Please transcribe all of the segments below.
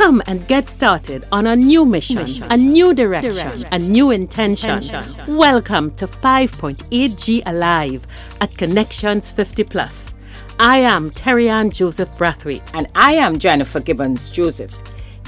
Come and get started on a new mission, a new direction, a new intention. Welcome to 5.8G Alive at Connections 50 Plus. I am Terri and Joseph Brathwaite. And I am Jennifer Gibbons Joseph,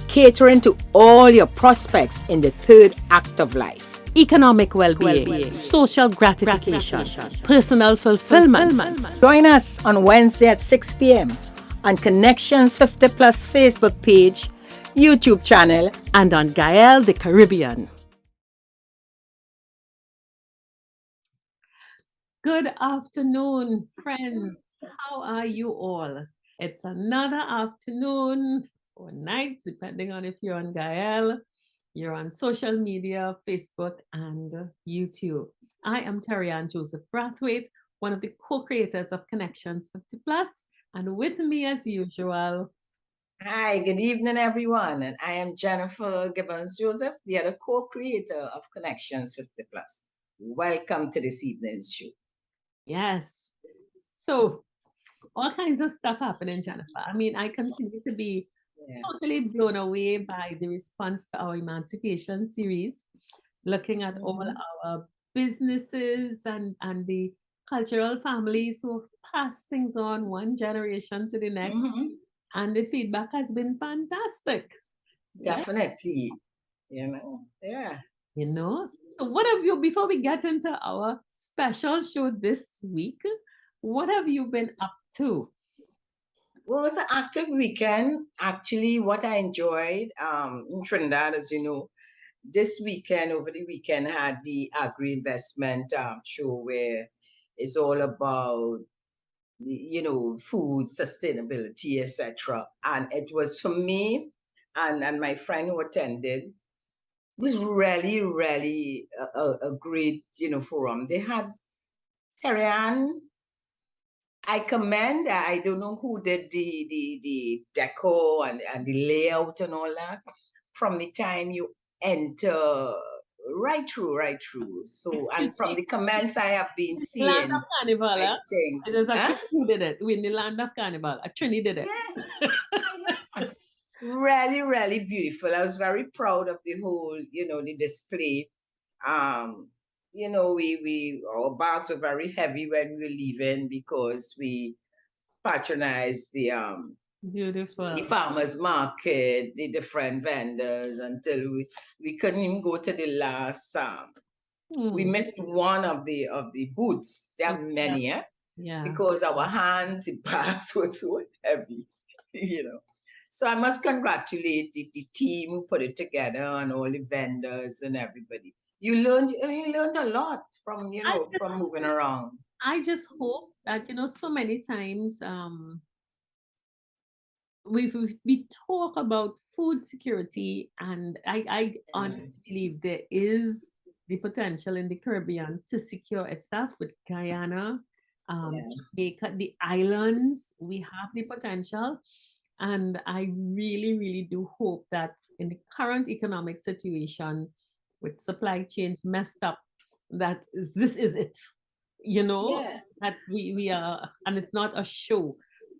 catering to all your prospects in the third act of life. Economic well-being, social gratification, personal fulfillment. Join us on Wednesday at 6 p.m. on Connections 50 Plus Facebook page, YouTube channel, and on Gael the Caribbean. Good afternoon, friends. How are you all? It's another afternoon or night, depending on if you're on Gael, you're on social media, Facebook, and YouTube. I am Terri and Joseph Brathwaite, one of the co-creators of Connections 50 Plus, and with me as usual. Hi, good evening, everyone. And I am Jennifer Gibbons Joseph, the other co-creator of Connections 50 Plus. Welcome to this evening's show. Yes. So, all kinds of stuff happening, Jennifer. I mean, I continue to be totally blown away by the response to our Emancipation series, looking at all our businesses and the cultural families who have passed things on one generation to the next. And the feedback has been fantastic. Definitely. So what have you, before we get into our special show this week, what have you been up to? Well, it's an active weekend. Actually, what I enjoyed in Trinidad, as you know, over the weekend, had the agri-investment show where it's all about food sustainability, etc. And it was, for me and my friend who attended, it was really, really a great, forum. They had Terri and I commend. I don't know who did the deco and the layout and all that. From the time you enter right through. So, and from the comments I have been seeing, Land of Carnival, it was actually who did it. We in the Land of Carnival. Trini did it. Yeah. Really, really beautiful. I was very proud of the whole, the display. Our bags were very heavy when we were leaving because we patronized the beautiful the farmers market, the different vendors until we couldn't even go to the last. We missed one of the booths. There are many, because our hands, the bags were so heavy, So I must congratulate the team who put it together and all the vendors and everybody. You learned a lot from from moving around. I just hope that so many times we talk about food security, and I honestly believe there is the potential in the Caribbean to secure itself with Guyana, Jamaica, the islands. We have the potential. And I really, really do hope that in the current economic situation with supply chains messed up, that this is it, that we are, and it's not a show.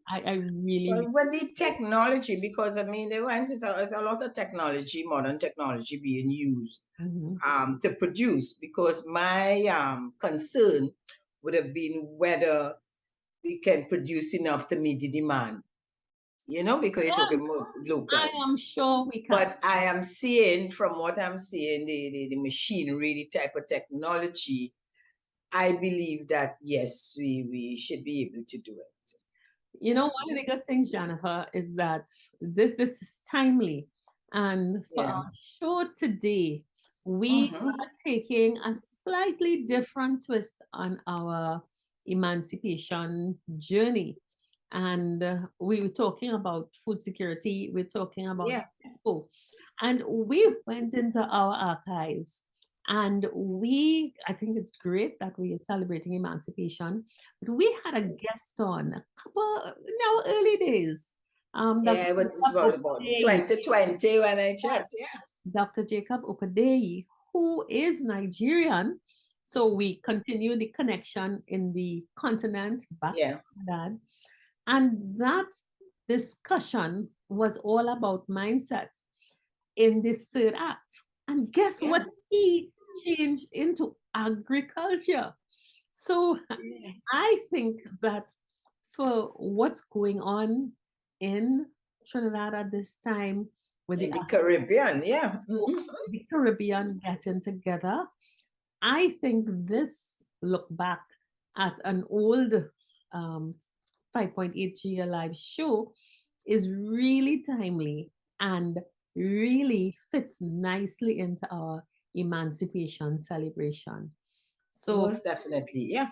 I really... Well, with the technology, because there's a lot of technology, modern technology being used to produce, because my concern would have been whether we can produce enough to meet the demand. Because you're talking about local. I am sure we can. But I am seeing, from what I'm seeing, the machinery, the type of technology, I believe that, yes, we should be able to do it. One of the good things, Jennifer, is that this is timely. And for our show today, we are taking a slightly different twist on our emancipation journey. And we were talking about food security. We're talking about Expo. And we went into our archives, and I think it's great that we are celebrating emancipation, but we had a guest on a couple in our early days. It was about 2020 when I checked, Dr. Jacob Opadeyi, who is Nigerian. So we continue the connection in the continent back to Trinidad. And that discussion was all about mindset in the third act. And guess what he changed into agriculture? So I think that for what's going on in Trinidad at this time with in the Caribbean, the Caribbean getting together, I think this look back at an old 5.8G Alive show is really timely and really fits nicely into our emancipation celebration. So most definitely, yeah.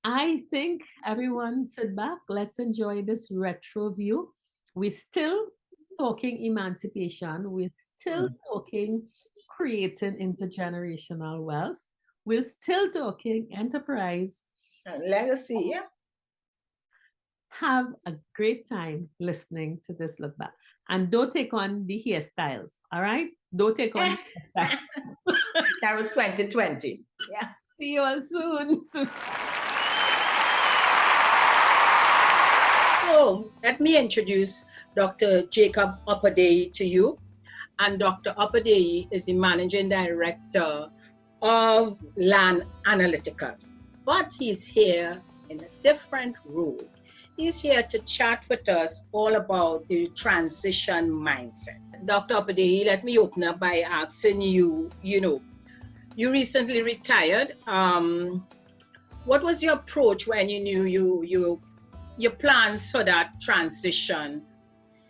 I think everyone sit back, let's enjoy this retro view. We're still talking emancipation, we're still talking creating intergenerational wealth, we're still talking enterprise. Legacy, yeah. Have a great time listening to this look back. And don't take on the hairstyles, all right? Don't take on the hairstyles. That was 2020. Yeah. See you all soon. So let me introduce Dr. Jacob Opadeyi to you. And Dr. Opadeyi is the Managing Director of Land Analytical. But he's here in a different role. He's here to chat with us all about the transition mindset. Dr. Opadeyi, let me open up by asking you, you recently retired. What was your approach when you knew your plans for that transition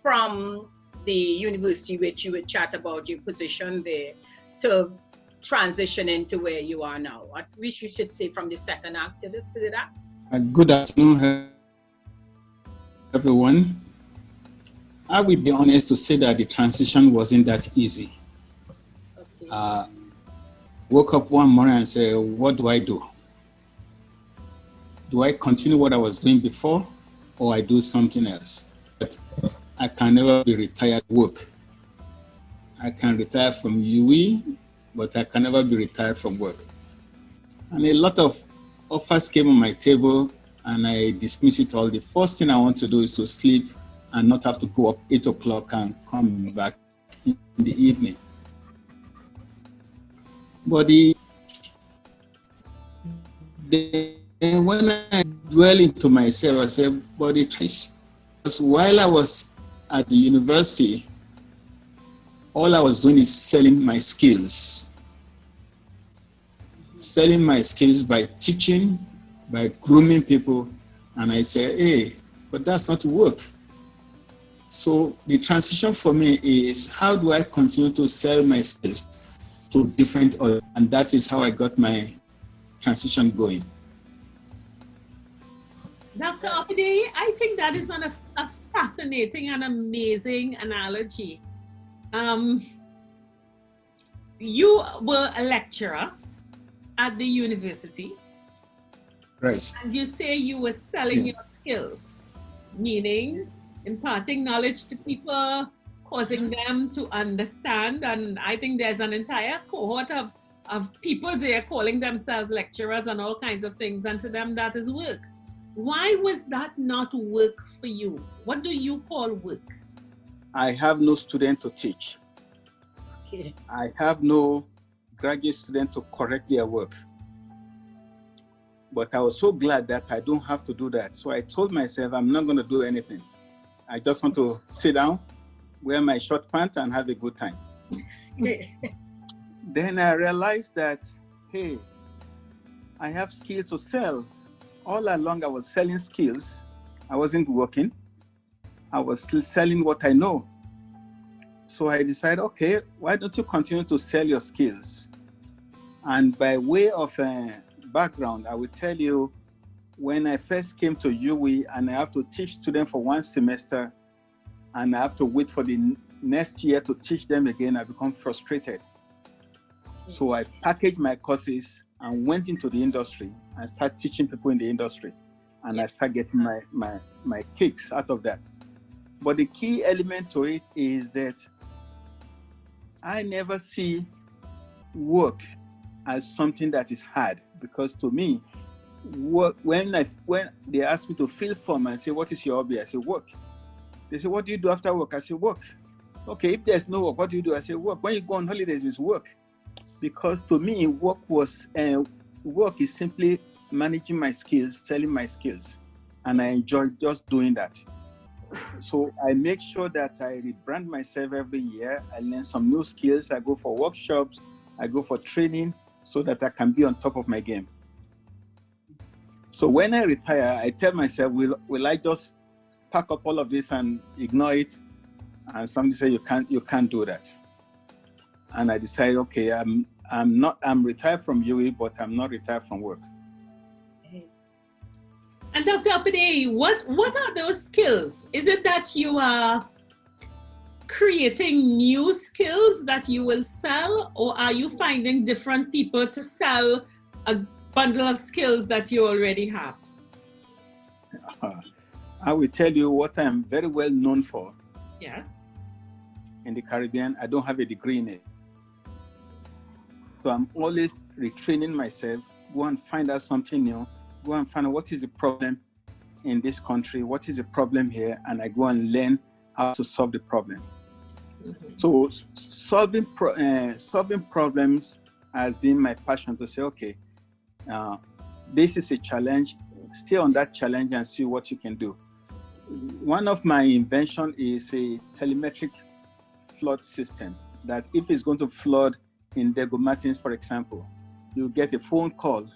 from the university, which you would chat about your position there, to transition into where you are now? What we should say from the second act to the third act? Good afternoon, everyone. I will be honest to say that the transition wasn't that easy. Okay. Woke up one morning and said, what do I do? Do I continue what I was doing before, or I do something else? But I can never be retired work. I can retire from UE, but I can never be retired from work. And a lot of offers came on my table, and I dismissed it all. The first thing I want to do is to sleep and not have to go up 8 o'clock and come back in the evening. But when I dwell into myself, I said, but it is. Because while I was at the university, all I was doing is selling my skills. Selling my skills by teaching, by grooming people. And I said, hey, but that's not work. So the transition for me is, how do I continue to sell my skills to different audiences? And that is how I got my transition going. Dr. Opadeyi, I think that is a fascinating and amazing analogy. You were a lecturer at the university. Right. And you say you were selling your skills, meaning imparting knowledge to people, causing them to understand. And I think there's an entire cohort of people there calling themselves lecturers and all kinds of things. And to them, that is work. Why was that not work for you? What do you call work? I have no student to teach. Okay. I have no graduate student to correct their work. But I was so glad that I don't have to do that. So I told myself, I'm not going to do anything. I just want to sit down, wear my short pants, and have a good time. Then I realized that, hey, I have skills to sell. All along, I was selling skills. I wasn't working. I was still selling what I know. So I decided, okay, why don't you continue to sell your skills? And by way of background, I will tell you, when I first came to UE and I have to teach students for one semester, and I have to wait for the next year to teach them again, I become frustrated. So I packaged my courses and went into the industry and started teaching people in the industry. And I started getting my kicks out of that. But the key element to it is that I never see work as something that is hard, because to me, work, when they ask me to fill form and say, what is your hobby? I say, work. They say, what do you do after work? I say, work. Okay, if there's no work, what do you do? I say, work. When you go on holidays, it's work. Because to me, work is simply managing my skills, selling my skills. And I enjoy just doing that. So I make sure that I rebrand myself every year. I learn some new skills. I go for workshops. I go for training so that I can be on top of my game. So when I retire, I tell myself, will I just pack up all of this and ignore it? And somebody say, you can't do that. And I decided, okay, I'm retired from UE, but I'm not retired from work. And Dr. Opadeyi, what are those skills? Is it that you are creating new skills that you will sell, or are you finding different people to sell a bundle of skills that you already have? I will tell you what I'm very well known for. Yeah. In the Caribbean, I don't have a degree in it. So I'm always retraining myself, go and find out something new, go and find out what is the problem in this country, what is the problem here, and I go and learn how to solve the problem. Mm-hmm. So solving problems has been my passion, to say, okay, this is a challenge, stay on that challenge and see what you can do. One of my inventions is a telemetric flood system, that if it's going to flood in Dego Martins, for example, you get a phone call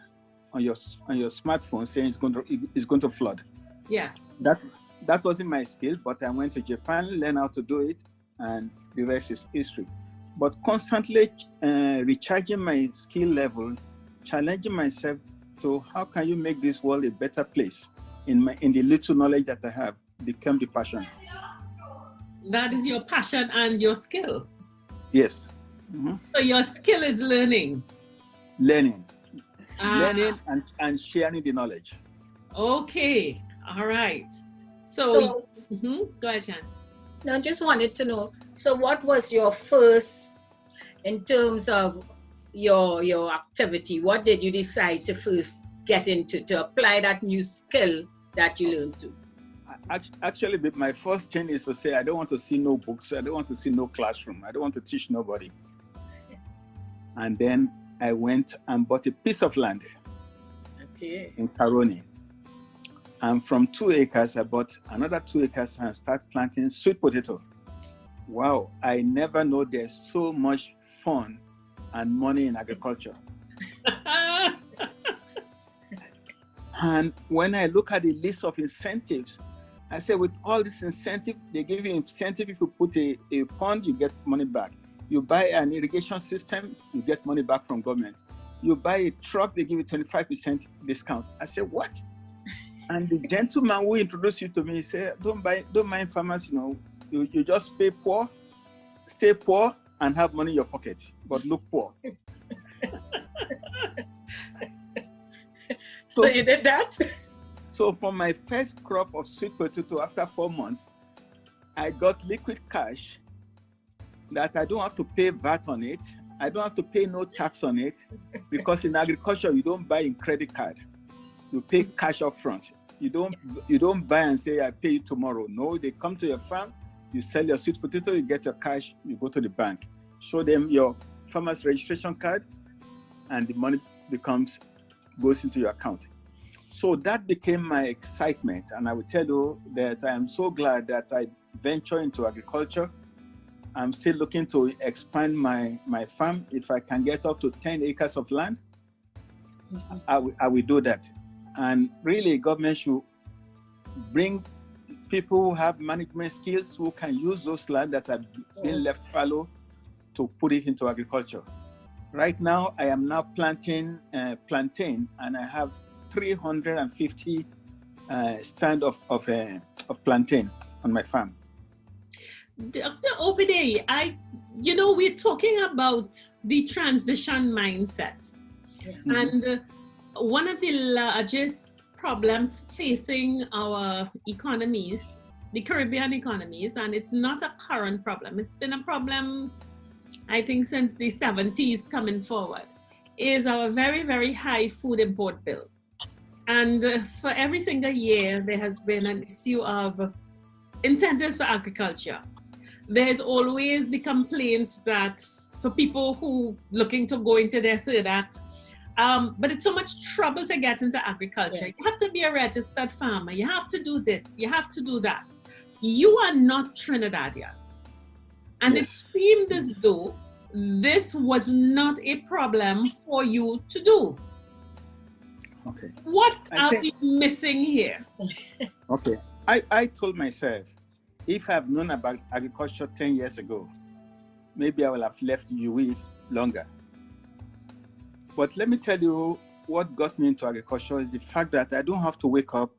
on your smartphone saying it's going to flood. Yeah. That wasn't my skill, but I went to Japan, learned how to do it, and the rest is history. But constantly recharging my skill level, challenging myself to how can you make this world a better place in the little knowledge that I have, become the passion. That is your passion and your skill. Yes. Mm-hmm. So your skill is learning. Learning and sharing the knowledge. Okay. All right. So go ahead, Jan. Now, I just wanted to know, so what was your first, in terms of your activity, what did you decide to first get into, to apply that new skill that you learned to? Actually, my first thing is to say, I don't want to see no books. I don't want to see no classroom. I don't want to teach nobody. And then I went and bought a piece of land in Caroni. And from 2 acres, I bought another 2 acres and started planting sweet potato. Wow, I never know there's so much fun and money in agriculture. And when I look at the list of incentives, I say with all this incentive, they give you incentive. If you put a pond, you get money back. You buy an irrigation system, you get money back from government. You buy a truck, they give you 25% discount. I say, what? And the gentleman who introduced you to me said, don't mind farmers, you just stay poor, and have money in your pocket, but look poor. So you did that? So for my first crop of sweet potato, after 4 months, I got liquid cash that I don't have to pay VAT on it. I don't have to pay no tax on it, because in agriculture, you don't buy in credit card. You pay cash up front. You don't buy and say, I pay you tomorrow. No, they come to your farm, you sell your sweet potato, you get your cash, you go to the bank. Show them your farmer's registration card, and the money goes into your account. So that became my excitement. And I will tell you that I am so glad that I ventured into agriculture. I'm still looking to expand my farm. If I can get up to 10 acres of land, I will do that. And really, government should bring people who have management skills, who can use those land that have been left fallow, to put it into agriculture. Right now, I am now planting plantain, and I have 350 stand of plantain on my farm. Dr. Opadeyi, we're talking about the transition mindset. Mm-hmm. And one of the largest problems facing our economies, the Caribbean economies, and it's not a current problem, it's been a problem, I think, since the 70s coming forward, is our very, very high food import bill. And for every single year, there has been an issue of incentives for agriculture. There's always the complaint that for people who looking to go into their third act, but it's so much trouble to get into agriculture. Yes. You have to be a registered farmer. You have to do this. You have to do that. You are not Trinidadian. And Yes. it seemed as though this was not a problem for you to do. Okay. What I are think- we missing here? Okay. I told myself, if I've known about agriculture 10 years ago, maybe I will have left UWI longer. But let me tell you what got me into agriculture is the fact that I don't have to wake up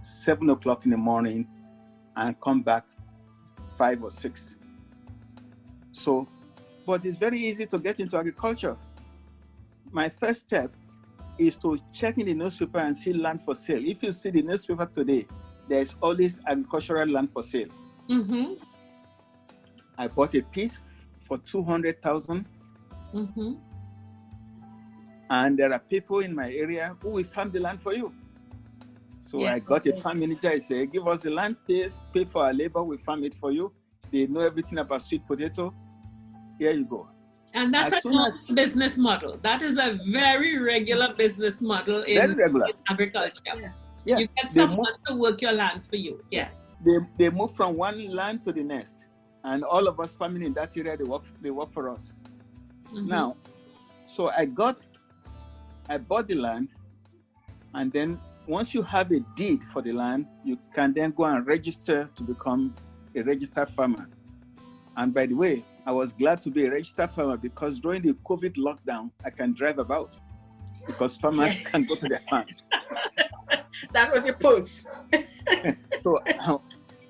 7 o'clock in the morning and come back 5 or 6. So, but it's very easy to get into agriculture. My first step is to check in the newspaper and see land for sale. If you see the newspaper today, there's always agricultural land for sale. Mm-hmm. I bought a piece for 200,000, Mm-hmm. and there are people in my area who will farm the land for you. So Yeah, I got a okay. farm manager. I say, give us the land, pay for our labor, we farm it for you. They know everything about sweet potato. Here you go. And that's As a soon as- common business model. That is a very regular business model Very in regular. agriculture. Yeah. You get They someone to work your land for you. Yes. They move from one land to the next, and all of us farming in that area, they work for us. Mhm. Now, so I bought the land, and then once you have a deed for the land, you can then go and register to become a registered farmer. And by the way, I was glad to be a registered farmer because during the COVID lockdown, I can drive about because farmers can go to their farm. That was your perks. So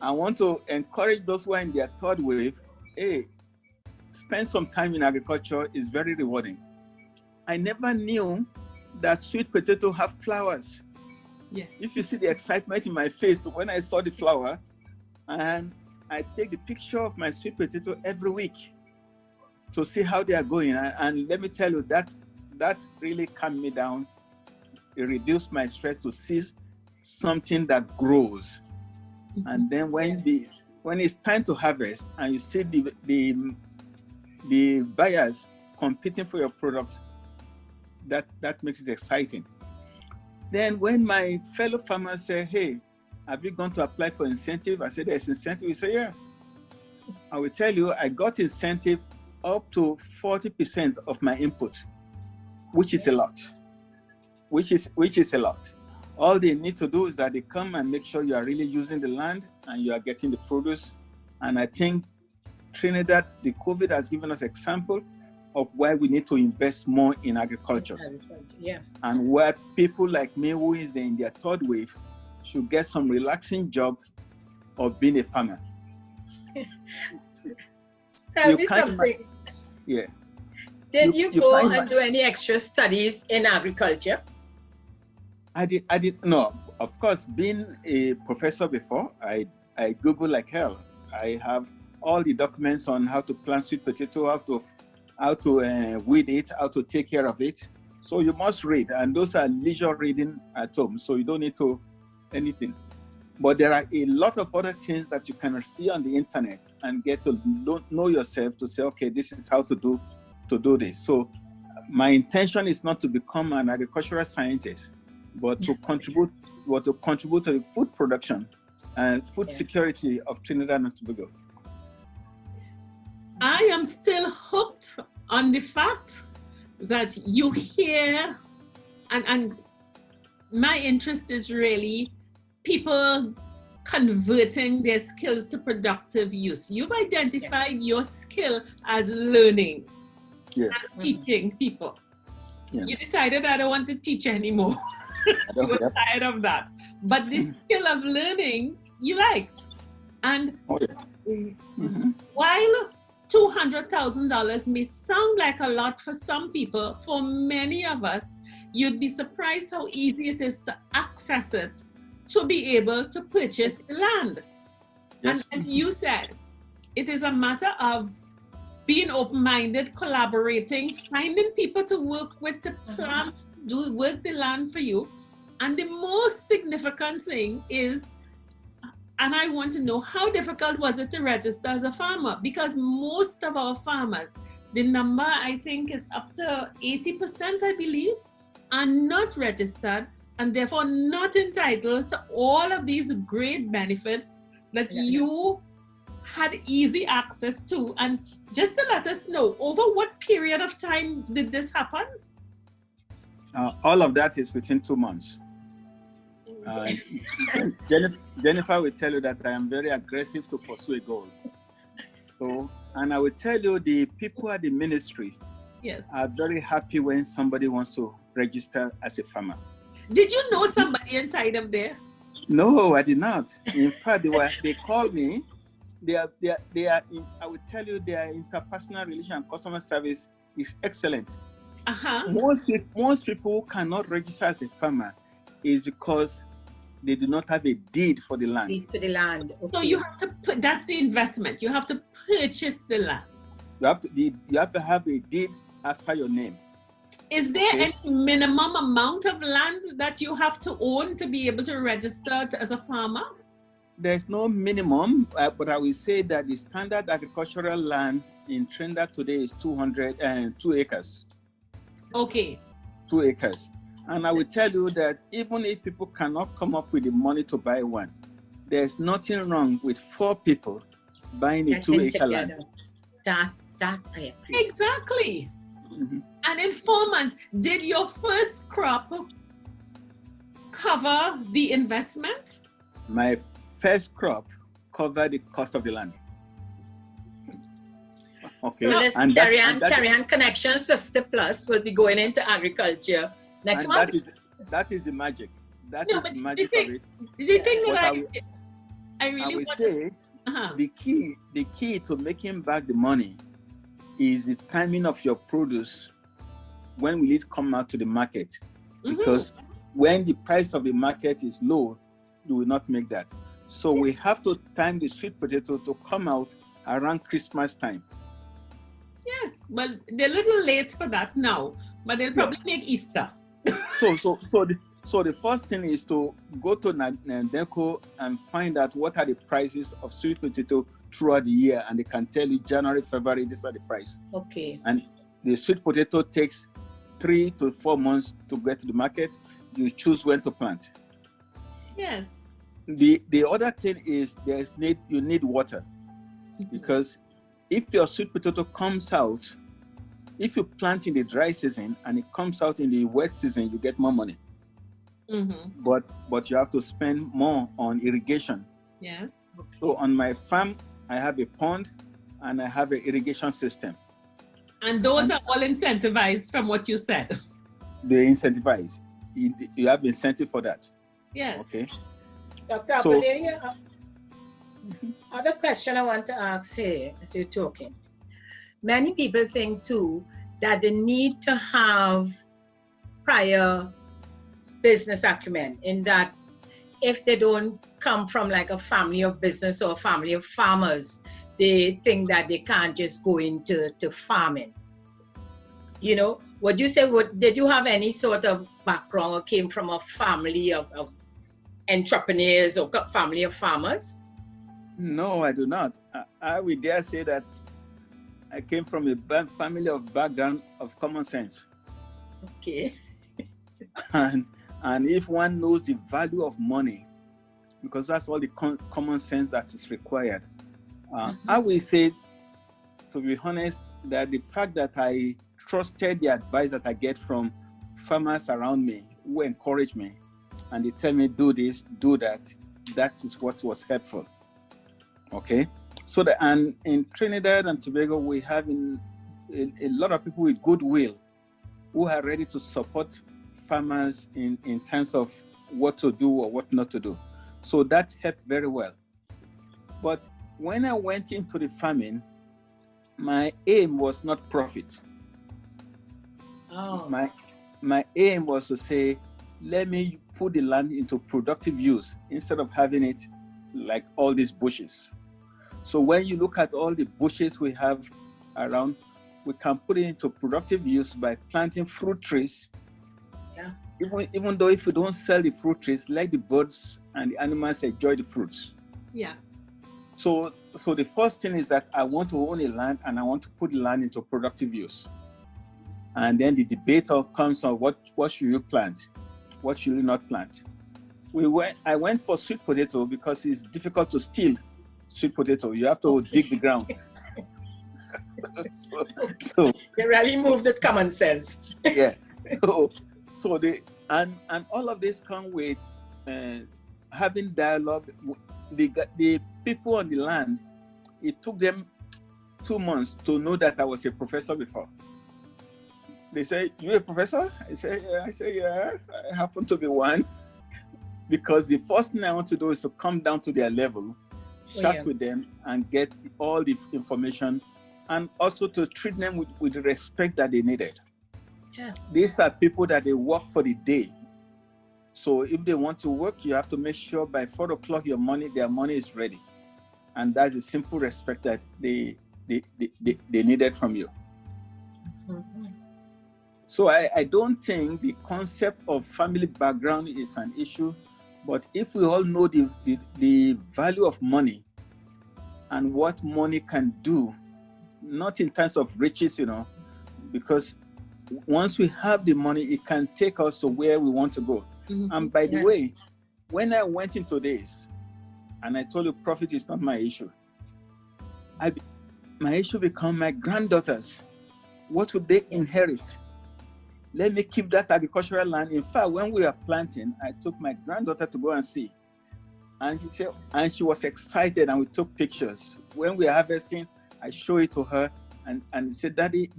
I want to encourage those who are in their third wave, hey, spend some time in agriculture is very rewarding. I never knew that sweet potato have flowers. Yes. If you see the excitement in my face when I saw the flower, and I take the picture of my sweet potato every week to see how they are going. And let me tell you, that really calmed me down. It reduced my stress to see something that grows. And then when Yes. when it's time to harvest and you see the buyers competing for your products, that makes it exciting. Then when my fellow farmers say, hey, have you gone to apply for incentive? I said, there's incentive. He said, yeah. I will tell you, I got incentive up to 40% of my input, which is a lot. Which is a lot. All they need to do is that they come and make sure you are really using the land and you are getting the produce. And I think Trinidad, the COVID has given us example of why we need to invest more in agriculture. Yeah. And where people like me who is in their third wave should get some relaxing job of being a farmer. Tell You me can't something. Yeah. Did you you go can't and do any extra studies in agriculture? I did no. Of course, being a professor before, I Google like hell. I have all the documents on how to plant sweet potato, how to weed it, how to take care of it. So you must read, and those are leisure reading at home. So you don't need to anything. But there are a lot of other things that you can see on the internet and get to know yourself to say, okay, this is how to do this. So my intention is not to become an agricultural scientist, but to contribute to the food production and food security of Trinidad and Tobago. I am still hooked on the fact that you hear, and my interest is really people converting their skills to productive use. You've identified your skill as learning and teaching people. Yeah. You decided I don't want to teach anymore. You were tired of that. But the skill of learning you liked. And while $200,000 may sound like a lot for some people, for many of us, you'd be surprised how easy it is to access it, to be able to purchase the land. Yes. And as you said, it is a matter of being open-minded, collaborating, finding people to work with, to plant, to work the land for you. And the most significant thing is And I want to know, how difficult was it to register as a farmer? Because most of our farmers, the number I think is up to 80%, I believe, are not registered and therefore not entitled to all of these great benefits that you had easy access to. And just to let us know, over what period of time did this happen? All of that is within 2 months. Jennifer will tell you that I am very aggressive to pursue a goal. So, and I will tell you, the people at the ministry are very happy when somebody wants to register as a farmer. Did you know somebody inside of there? No, I did not. In fact, they called me. They are I will tell you, their interpersonal relation and customer service is excellent. Most people who cannot register as a farmer is because they do not have a deed for the land. Deed to the land. Okay. So you have to put, that's the investment. You have to purchase the land. You have to have a deed after your name. Is there any minimum amount of land that you have to own to be able to register as a farmer? There's no minimum, but I will say that the standard agricultural land in Trinidad today is 2 acres. Okay. 2 acres. And I will tell you that even if people cannot come up with the money to buy one, there's nothing wrong with 4 people buying a 2-acre land. That I agree. Exactly. And in 4 months, did your first crop cover the investment? My first crop covered the cost of the land. Okay. So this Terri and Connections 50 Plus will be going into agriculture next month. That is the magic. That is the magic of it. The thing that I really will want say, the key to making back the money is the timing of your produce. When will it come out to the market? Because when the price of the market is low, you will not make that. So we have to time the sweet potato to come out around Christmas time. Yes, well, they're a little late for that now, but they'll probably make Easter. So the first thing is to go to Land Analytical and find out what are the prices of sweet potato throughout the year, and they can tell you January, February, these are the price. Okay. And the sweet potato takes 3 to 4 months to get to the market. You choose when to plant. Yes. The other thing is you need water, because if your sweet potato comes out, if you plant in the dry season and it comes out in the wet season, you get more money. But you have to spend more on irrigation. Yes. So on my farm, I have a pond and I have an irrigation system. And those are all incentivized from what you said. They're incentivized. You have incentive for that. Yes. Okay. Dr. Opadeyi, other question I want to ask here as you're talking. Many people think too that they need to have prior business acumen, in that if they don't come from like a family of business or a family of farmers, they think that they can't just go into farming. You know, would you say, did you have any sort of background or came from a family of entrepreneurs or family of farmers? No, I do not. I would dare say that I came from a family of background of common sense. Okay. And if one knows the value of money, because that's all the common sense that is required, I will say, to be honest, that the fact that I trusted the advice that I get from farmers around me who encourage me, and they tell me, do this, do that, that is what was helpful. Okay? So and in Trinidad and Tobago, we have a lot of people with goodwill who are ready to support farmers in terms of what to do or what not to do. So that helped very well. But when I went into the farming, my aim was not profit. Oh. My aim was to say, let me put the land into productive use instead of having it like all these bushes. So when you look at all the bushes we have around, we can put it into productive use by planting fruit trees. Yeah. Even though if you don't sell the fruit trees, let the birds and the animals enjoy the fruits. Yeah. So the first thing is that I want to own a land and I want to put the land into productive use. And then the debate comes on what should you plant, what should you not plant. I went for sweet potato because it's difficult to steal sweet potato. You have to dig the ground. so you really moved with common sense. Yeah. So and all of this come with having dialogue. The people on the land, it took them 2 months to know that I was a professor before. They say, "You a professor?" I say, "Yeah, I happen to be one." Because the first thing I want to do is to come down to their level, chat with them, and get all the information, and also to treat them with the respect that they needed. Yeah. These are people that they work for the day. So if they want to work, you have to make sure by 4 o'clock their money is ready. And that's a simple respect that they needed from you. Mm-hmm. So I don't think the concept of family background is an issue, but if we all know the value of money and what money can do, not in terms of riches, because once we have the money, it can take us to where we want to go. Mm-hmm. And by the way, when I went into this, and I told you profit is not my issue, my issue become my granddaughters. What would they inherit? Let me keep that agricultural land. In fact, when we were planting, I took my granddaughter to go and see. And she was excited, and we took pictures. When we were harvesting, I showed it to her and said, "Daddy,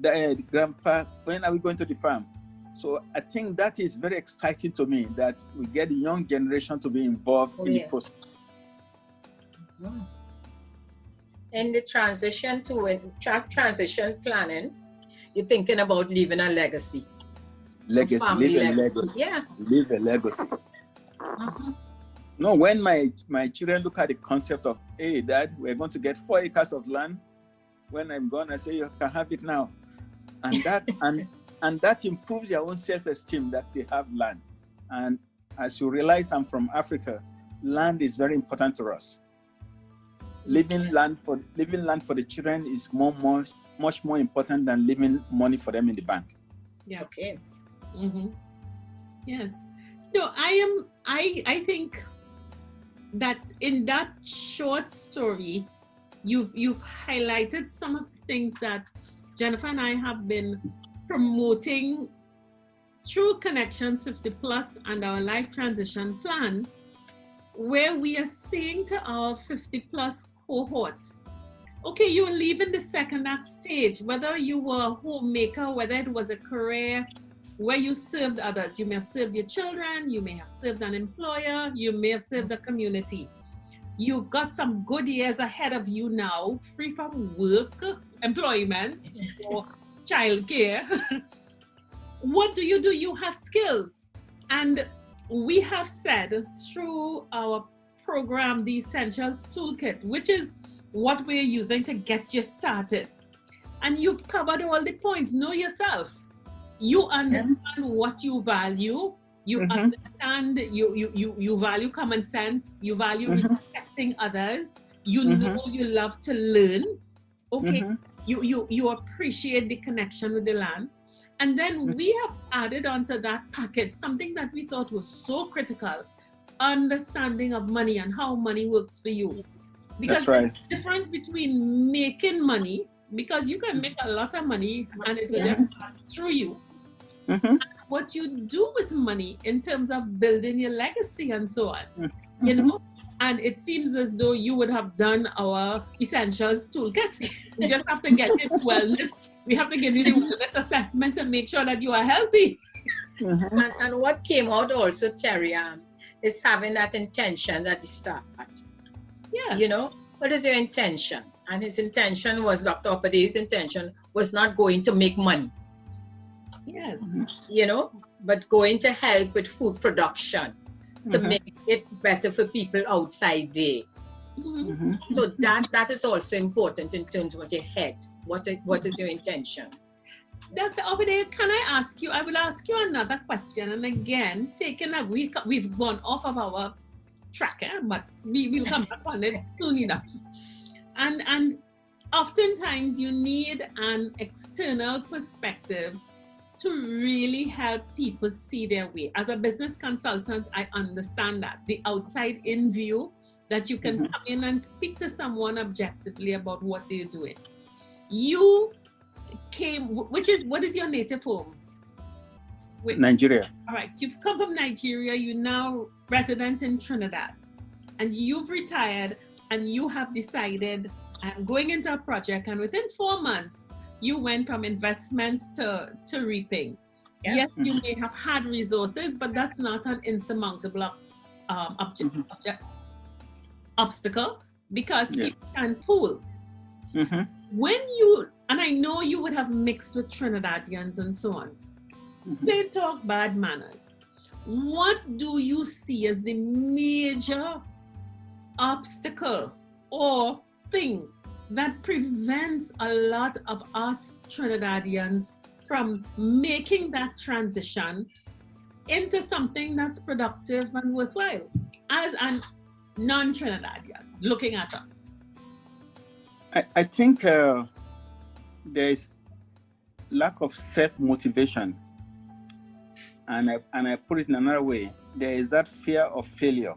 Grandpa, when are we going to the farm?" So I think that is very exciting to me, that we get the young generation to be involved in the process. Mm-hmm. In the transition transition planning, you're thinking about leaving a legacy. Leave a legacy. Yeah. Leave a legacy. Mm-hmm. No, when my children look at the concept of, "Hey, Dad, we're going to get 4 acres of land. When I'm gone, I say, you can have it now." And that and that improves their own self-esteem that they have land. And as you realize, I'm from Africa, land is very important to us. Living land for the children is much more important than leaving money for them in the bank. Yeah. Okay. Mm-hmm. Yes. No, I think that in that short story, you've highlighted some of the things that Jennifer and I have been promoting through Connections 50 Plus and our life transition plan, where we are saying to our 50 plus cohort, okay, you're leaving the second act stage, whether you were a homemaker, whether it was a career where you served others. You may have served your children, you may have served an employer, you may have served the community. You've got some good years ahead of you now, free from work, employment, or childcare. What do? You have skills. And we have said through our program, the Essentials Toolkit, which is what we're using to get you started. And you've covered all the points. Know yourself. You understand what you value. You understand, you value common sense. You value respecting others. You know you love to learn. Okay. You appreciate the connection with the land. And then we have added onto that packet something that we thought was so critical: understanding of money and how money works for you. Because there's a difference between making money, because you can make a lot of money and it will just pass through you. And what you do with money in terms of building your legacy and so on. You know? And it seems as though you would have done our Essentials Toolkit. We just have to get it wellness. We have to give you the wellness assessment to make sure that you are healthy. And what came out also, Terri, is having that intention at the start. Yeah. You know, what is your intention? And his intention was, Dr. Opadeyi's intention was not going to make money. Yes. You know, but going to help with food production to make it better for people outside there. So that is also important in terms of your head. What is your intention? Dr. Opadeyi, can I ask you? I will ask you another question. And again, we've gone off of our track, but we'll come back on it soon enough. And oftentimes you need an external perspective to really help people see their way. As a business consultant, I understand that. The outside in view, that you can come in and speak to someone objectively about what they're doing. You came, what is your native home? Nigeria. All right, you've come from Nigeria, you're now resident in Trinidad, and you've retired, and you have decided, I'm going into a project, and within 4 months, you went from investments to reaping. Yeah. Yes, you may have had resources, but that's not an insurmountable obstacle, because people can pool. When you, and I know you would have mixed with Trinidadians and so on, they talk bad manners. What do you see as the major obstacle or thing that prevents a lot of us Trinidadians from making that transition into something that's productive and worthwhile as a non-Trinidadian looking at us? I think there is lack of self-motivation, and I put it in another way. There is that fear of failure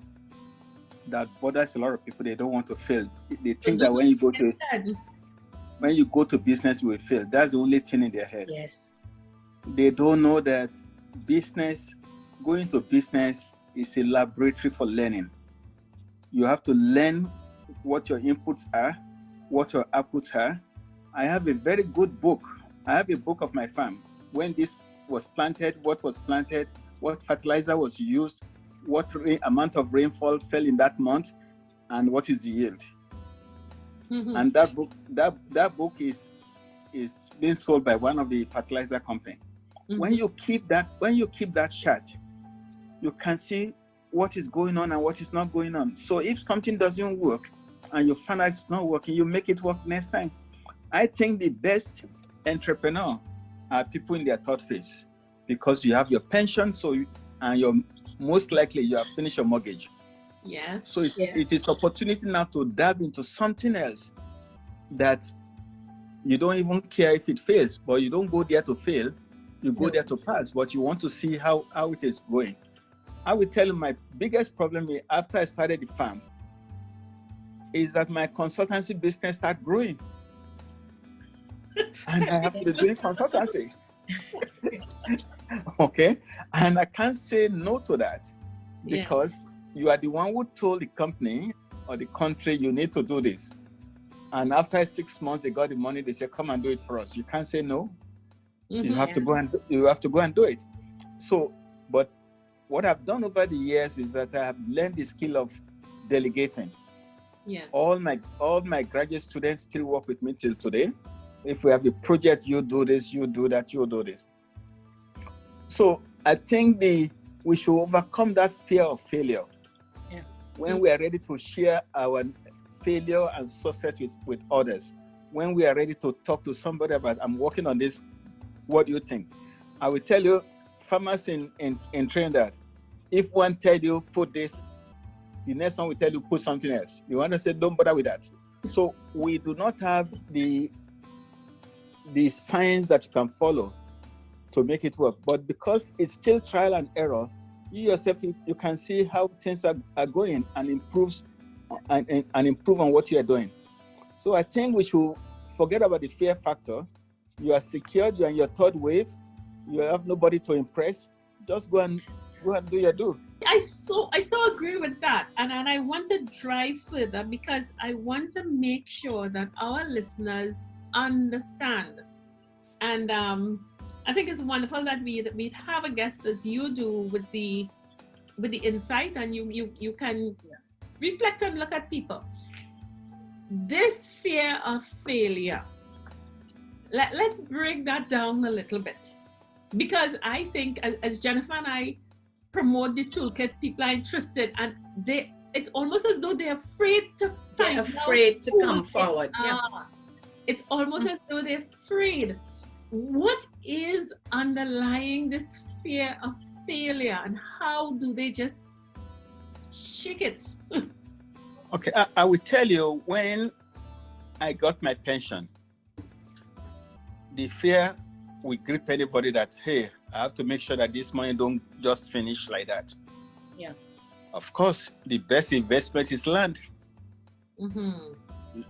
that bothers a lot of people. They don't want to fail. They think that when you go to business, you will fail. That's the only thing in their head. Yes. They don't know that going to business is a laboratory for learning. You have to learn what your inputs are, what your outputs are. I have a very good book. I have a book of my farm. When this was planted, what was planted, what fertilizer was used, what amount of rainfall fell in that month, and what is the yield. And that book is being sold by one of the fertilizer company. When you keep that chart, you can see what is going on and what is not going on. So if something doesn't work and you find out it's not working, you make it work next time. I think the best entrepreneur are people in their third phase, because you have your pension, and you're most likely you have finished your mortgage. Yes. So it is opportunity now to dab into something else that you don't even care if it fails, but you don't go there to fail, you go there to pass, but you want to see how it is going. I will tell you my biggest problem after I started the farm is that my consultancy business started growing. And I have to be doing consultancy. Okay? And I can't say no to that, because you are the one who told the company or the country you need to do this. And after 6 months, they got the money, they say, come and do it for us. You can't say no. You have to go and do it. So, but what I've done over the years is that I have learned the skill of delegating. Yes. All my graduate students still work with me till today. If we have a project, you do this, you do that, you do this. So I think we should overcome that fear of failure. Yeah. When we are ready to share our failure and success with others, when we are ready to talk to somebody about, I'm working on this, what do you think? I will tell you, farmers in Trinidad, if one tell you put this, the next one will tell you put something else. You want to say don't bother with that. So we do not have the science that you can follow to make it work. But because it's still trial and error, you yourself, you can see how things are going and improve on what you are doing. So I think we should forget about the fear factor. You are secured, you are in your third wave, you have nobody to impress. Just go and do your do. I so agree with that. And I want to drive further, because I want to make sure that our listeners understand. And I think it's wonderful that we have a guest as you do with the insight, and you can reflect and look at people. This fear of failure, let's break that down a little bit, because I think as Jennifer and I promote the toolkit, people are interested, and it's almost as though they're afraid to come forward. It's almost as though they're afraid. What is underlying this fear of failure, and how do they just shake it. Okay, I will tell you, when I got my pension, the fear will grip anybody that, hey, I have to make sure that this money don't just finish like that. Yeah. Of course, the best investment is land. Mm-hmm.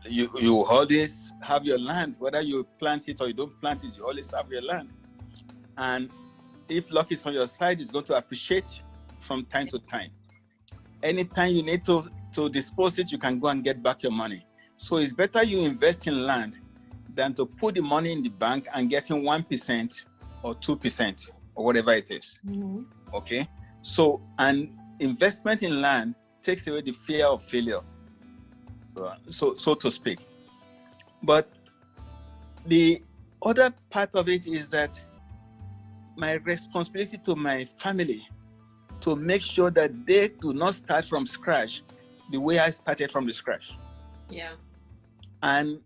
You always have your land, whether you plant it or you don't plant it, you always have your land. And if luck is on your side, it's going to appreciate from time to time. Anytime you need to dispose it, you can go and get back your money. So it's better you invest in land than to put the money in the bank and getting 1% or 2% or whatever it is. Mm-hmm. Okay? So an investment in land takes away the fear of failure, so to speak. But the other part of it is that my responsibility to my family to make sure that they do not start from scratch the way I started from the scratch. Yeah. And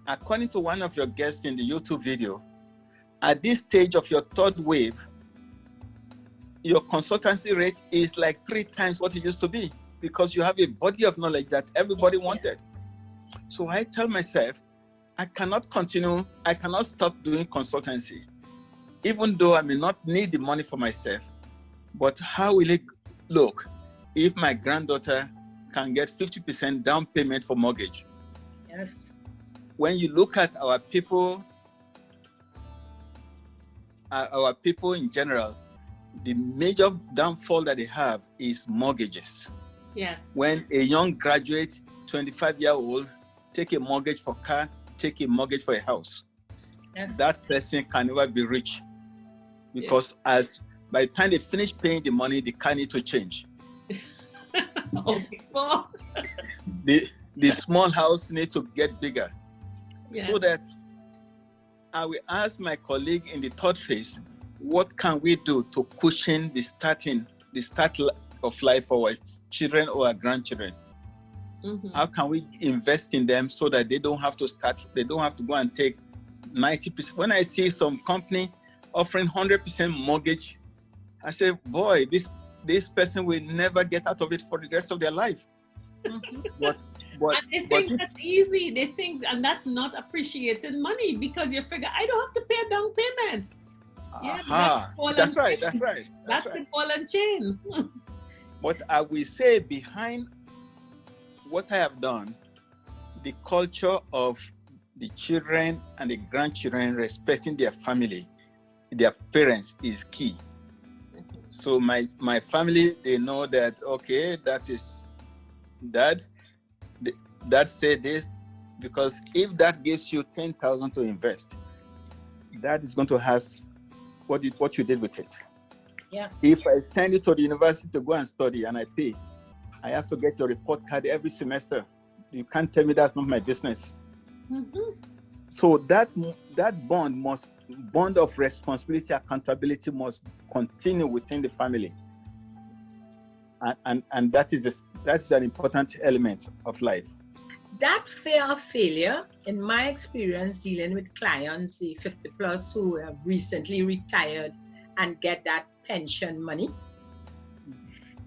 according to one of your guests in the YouTube video, at this stage of your third wave, your consultancy rate is like 3 times what it used to be, because you have a body of knowledge that everybody wanted. So I tell myself, I cannot stop doing consultancy, even though I may not need the money for myself. But how will it look if my granddaughter can get 50% down payment for mortgage? Yes. When you look at our people in general, the major downfall that they have is mortgages. Yes. When a young graduate, 25-year-old, take a mortgage for car, take a mortgage for a house, Yes. that person can never be rich, because by the time they finish paying the money, the car needs to change. Before. The small house needs to get bigger. Yeah. So that I will ask my colleague in the third phase, what can we do to cushion the start of life for our children or our grandchildren? Mm-hmm. How can we invest in them so that they don't have to go and take 90%? When I see some company offering 100% mortgage, I say, boy, this person will never get out of it for the rest of their life. Mm-hmm. But and they think that's easy. They think, and that's not appreciated money, because you figure, I don't have to pay a down payment. That's right. That's the ball and chain. But I will say, behind what I have done, the culture of the children and the grandchildren respecting their family, their parents, is key. So my family, they know that, okay, that is dad. Dad said this, because if that gives you 10,000 to invest, that is going to ask what you did with it. Yeah. If I send you to the university to go and study and I pay, I have to get your report card every semester. You can't tell me that's not my business. Mm-hmm. So that bond of responsibility, accountability must continue within the family. And that is an important element of life. That fear of failure, in my experience dealing with clients, 50 plus, who have recently retired and get that pension money,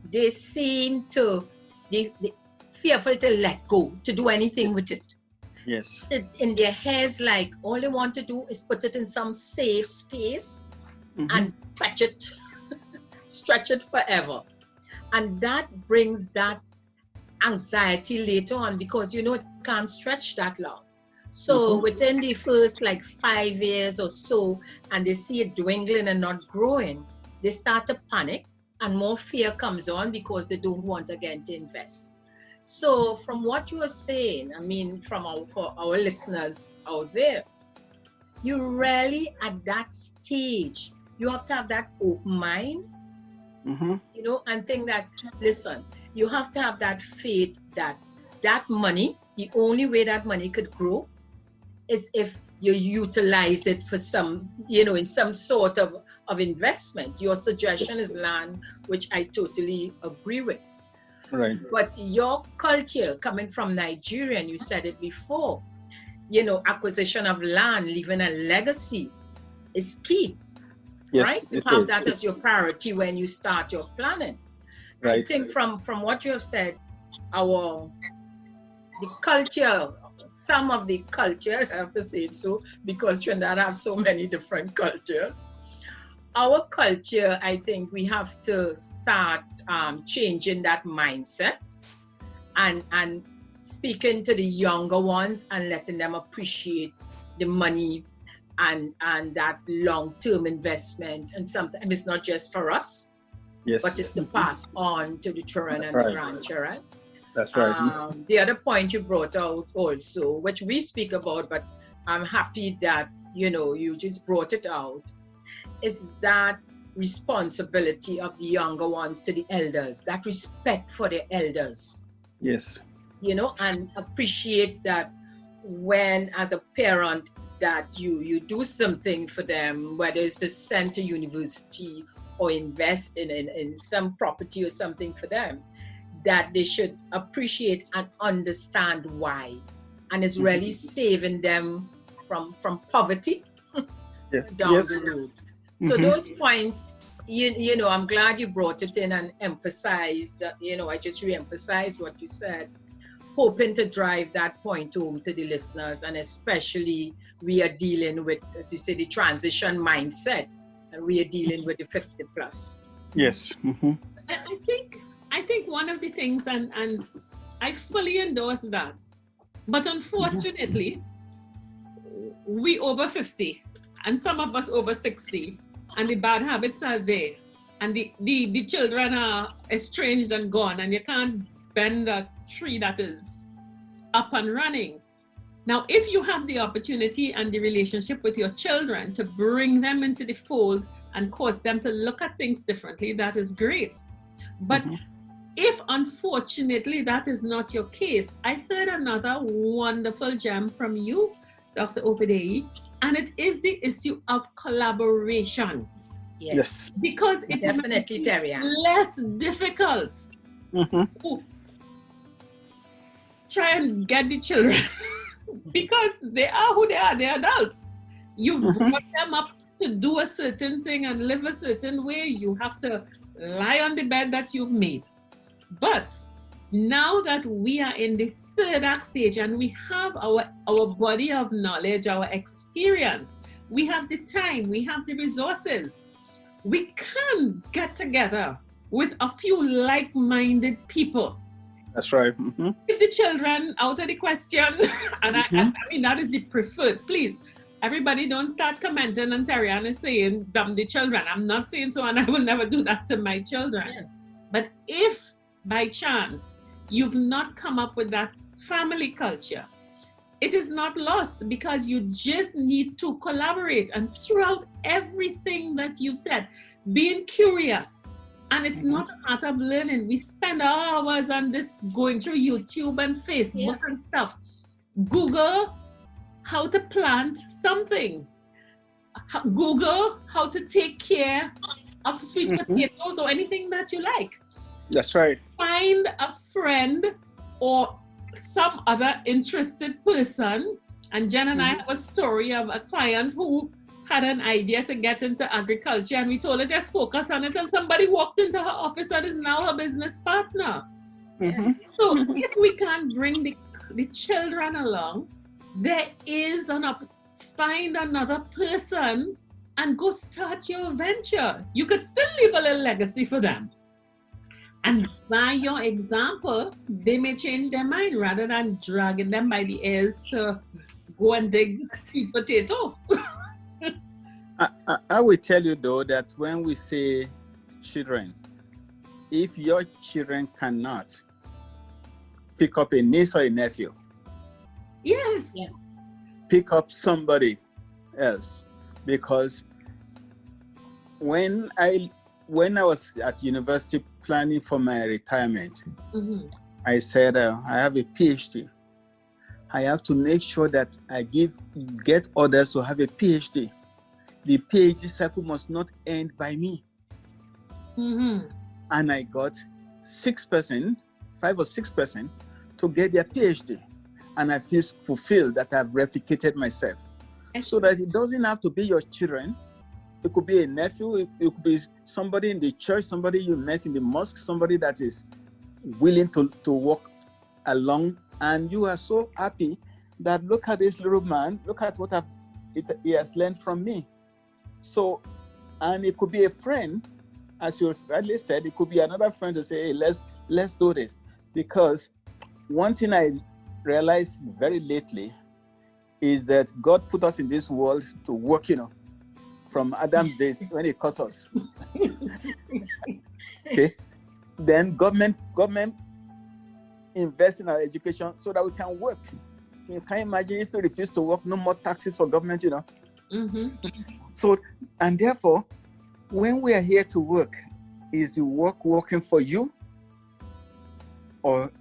they seem to be fearful to let go, to do anything with it. Yes. In their heads, like all they want to do is put it in some safe space, mm-hmm. and stretch it forever. And that brings that anxiety later on, because it can't stretch that long. So mm-hmm. within the first 5 years or so, and they see it dwindling and not growing, they start to panic, and more fear comes on because they don't want again to invest. So from what you are saying, for our listeners out there, you really at that stage, you have to have that open mind, mm-hmm. And think that, listen, you have to have that faith that money, the only way that money could grow is if you utilize it for some, in some sort of investment. Your suggestion is land, which I totally agree with. Right. But your culture coming from Nigeria, and you said it before, acquisition of land, leaving a legacy is key. Yes, right? You have that as your priority when you start your planning. Right. I think from what you have said, the culture, some of the cultures, I have to say it so, because Trinidad have so many different cultures. Our culture, I think we have to start changing that mindset and speaking to the younger ones and letting them appreciate the money and that long-term investment. And sometimes it's not just for us, Yes. but it's to pass on to the children and the grandchildren. That's right. The other point you brought out also, which we speak about, but I'm happy that, you just brought it out, is that responsibility of the younger ones to the elders, that respect for the elders. Yes. And appreciate that when, as a parent, that you do something for them, whether it's to send to university or invest in some property or something for them, that they should appreciate and understand why. And it's really saving them from poverty down the road. So those points, I'm glad you brought it in and emphasized, I just re-emphasized what you said, hoping to drive that point home to the listeners. And especially we are dealing with, as you say, the transition mindset, and we are dealing with the 50 plus. Yes. I think one of the things, and I fully endorse that, but unfortunately, we over 50, and some of us over 60, and the bad habits are there, and the children are estranged and gone, and you can't bend a tree that is up and running. Now, if you have the opportunity and the relationship with your children to bring them into the fold and cause them to look at things differently, that is great. But if unfortunately that is not your case, I heard another wonderful gem from you, Dr. Opadeyi, and it is the issue of collaboration. Yes. Because it definitely, Terri, less difficult. Try and get the children because they are who they are, they're adults. You brought them up to do a certain thing and live a certain way. You have to lie on the bed that you've made. But now that we are in the third act stage and we have our body of knowledge, our experience, we have the time, we have the resources, we can get together with a few like-minded people. That's right. Keep the children out of the question. And I mean, that is the preferred. Please, everybody don't start commenting and Terri is saying, damn the children. I'm not saying so, and I will never do that to my children. Yeah. But if by chance you've not come up with that family culture, it is not lost, because you just need to collaborate. And throughout everything that you've said, being curious, and it's not a matter of learning. We spend hours on this, going through YouTube and Facebook and stuff. Google how to plant something. Google how to take care of sweet potatoes or anything that you like. That's right. Find a friend or some other interested person. And Jen and I have a story of a client who had an idea to get into agriculture, and we told her just focus on it, and somebody walked into her office and is now her business partner. Yes. So if we can bring the children along, there is find another person and go start your venture. You could still leave a little legacy for them. And by your example, they may change their mind rather than dragging them by the ears to go and dig sweet potato. I will tell you though that when we say children, if your children cannot pick up a niece or a nephew, pick up somebody else. Because when I was at university planning for my retirement, I said I have a PhD. I have to make sure that I get others to have a PhD. The PhD cycle must not end by me. And I got 5 or 6% to get their PhD. And I feel fulfilled that I've replicated myself. Excellent. So that it doesn't have to be your children it could be a nephew, it could be somebody in the church, somebody you met in the mosque, somebody that is willing to walk along, and you are so happy that look at this little man, look at what he has learned from me. So, and it could be a friend, as you rightly said, it could be another friend to say, hey, let's do this. Because one thing I realized very lately is that God put us in this world to work, from Adam's days when he caused us. Okay. Then government invest in our education so that we can work. You can imagine if we refuse to work, no more taxes for government, Mm-hmm. So, and therefore, when we are here to work, is the work working for you or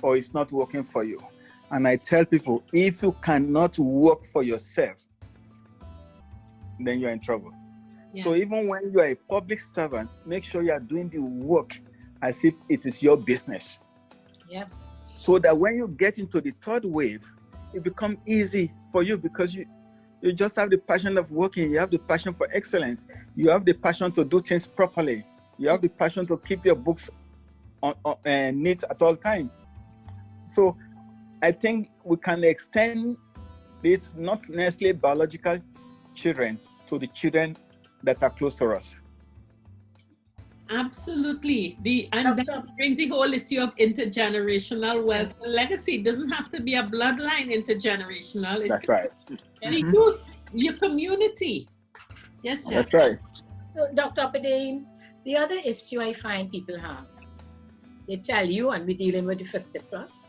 it's not working for you? And I tell people, if you cannot work for yourself, then you're in trouble. Yeah. So even when you are a public servant, make sure you are doing the work as if it is your business. Yeah. So that when you get into the third wave, it becomes easy for you because you just have the passion of working. You have the passion for excellence. You have the passion to do things properly. You have the passion to keep your books neat at all times. So I think we can extend it, not necessarily biological children, to the children that are close to us. Absolutely. That brings the whole issue of intergenerational wealth and legacy. It doesn't have to be a bloodline intergenerational. That's right. The youth, your community. Yes, Jen. That's right. So, Dr. Opadeyi, the other issue I find people have, they tell you, and we're dealing with the 50 plus,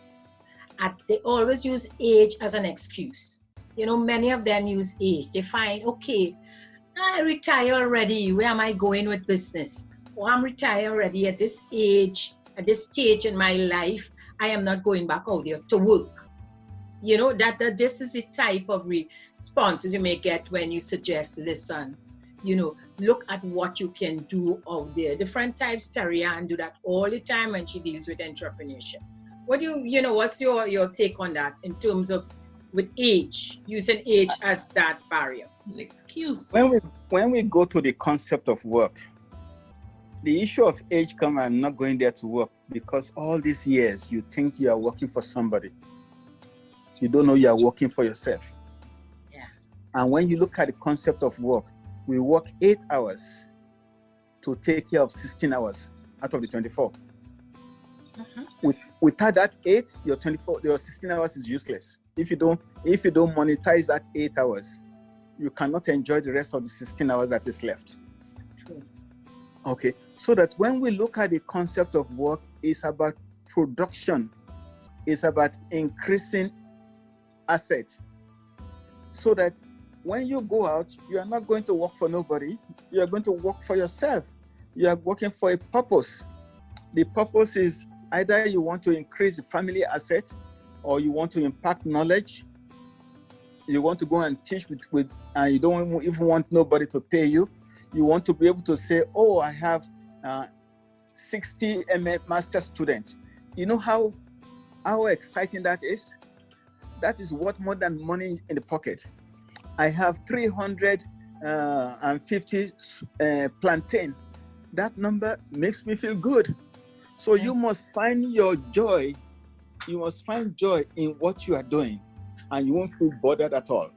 they always use age as an excuse. Many of them use age. They find, okay, I retire already. Where am I going with business? Or I'm retired already at this age, at this stage in my life. I am not going back out there to work. That this is the type of responses you may get when you suggest, listen, look at what you can do out there. Different types, Terri and do that all the time when she deals with entrepreneurship. What what's your take on that in terms of with age, using age as that barrier? An excuse. When we go to the concept of work, the issue of age comes, I'm not going there to work, because all these years you think you are working for somebody. You don't know you are working for yourself. Yeah. And when you look at the concept of work, we work 8 hours to take care of 16 hours out of the 24. Without that 8, your 16 hours is useless. If you don't monetize that 8 hours, you cannot enjoy the rest of the 16 hours that is left. Okay, so that when we look at the concept of work, it's about production, it's about increasing assets, so that when you go out, you are not going to work for nobody, you are going to work for yourself. You are working for a purpose. The purpose is either you want to increase the family asset, or you want to impact knowledge. You want to go and teach and you don't even want nobody to pay you. You want to be able to say, oh, I have 60 master students. You know how exciting that is? That is worth more than money in the pocket. I have 350 plantain. That number makes me feel good. So you must find your joy. You must find joy in what you are doing, and you won't feel bothered at all.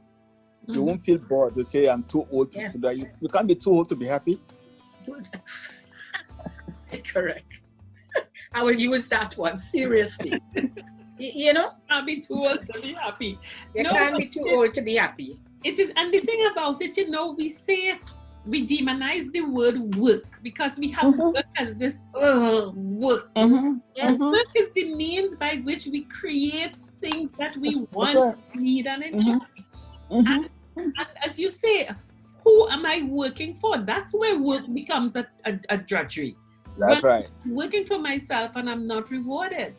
You won't feel bored to say, I'm too old to do that. You can't be too old to be happy. Correct. I will use that one, seriously. Can't be too old to be happy. You can't be too old to be happy. It is, and the thing about it, we demonize the word work because we have work as this work. Work is the means by which we create things that we want, need, and enjoy. And as you say, who am I working for? That's where work becomes a drudgery. That's right. I'm working for myself and I'm not rewarded.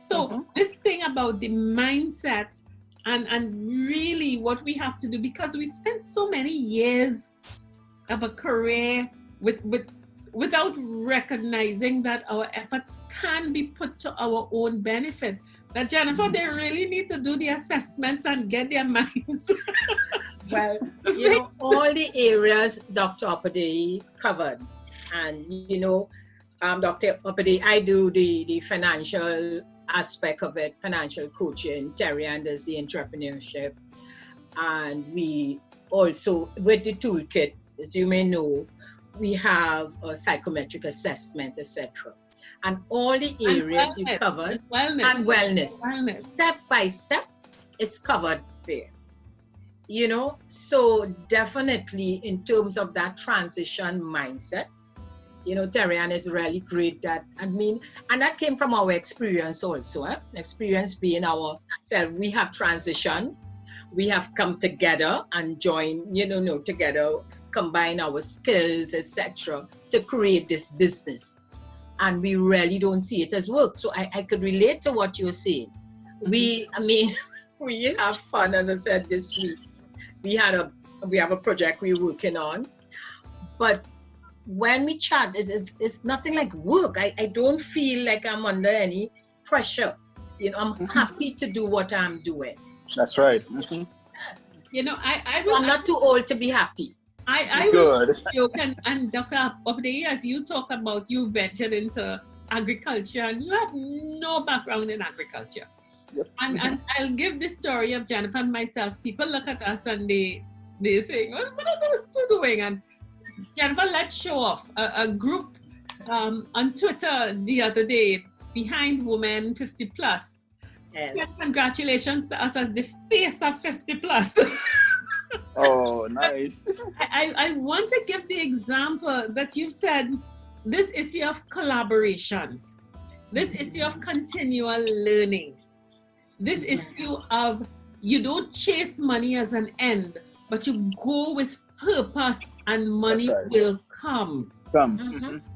So this thing about the mindset and really what we have to do, because we spent so many years of a career without recognizing that our efforts can be put to our own benefit. That Jennifer, they really need to do the assessments and get their minds Well, you know, all the areas Dr. Opadeyi covered. And, you know, Dr. Opadeyi, I do the financial aspect of it, financial coaching. Terri and does the entrepreneurship. And we also, with the toolkit, as you may know, we have a psychometric assessment, etc. And all the areas you covered, and wellness. Step by step, it's covered there. You know, so definitely in terms of that transition mindset, you know, Terri, and it's really great that, I mean, and that came from our experience also, experience being ourselves. We have transitioned, we have come together and joined, you know, together, combine our skills, etc., to create this business. And we really don't see it as work. So I could relate to what you're saying. We have fun, as I said, this week. We have a project we're working on, but when we chat, it's nothing like work. I don't feel like I'm under any pressure. You know, I'm happy to do what I'm doing. That's right. You know, I'm not too old to be happy. I was joking, and Dr. Opadeyi, as you talk about, you ventured into agriculture, and you have no background in agriculture. Yep. And I'll give the story of Jennifer and myself. People look at us and they say, what are those two doing? And Jennifer, let's show off a group on Twitter the other day, Behind Women 50 Plus. Yes. Congratulations to us as the face of 50 plus. Oh, nice. I want to give the example that you've said, this issue of collaboration, this issue of continual learning, this issue of you don't chase money as an end, but you go with purpose and money will come.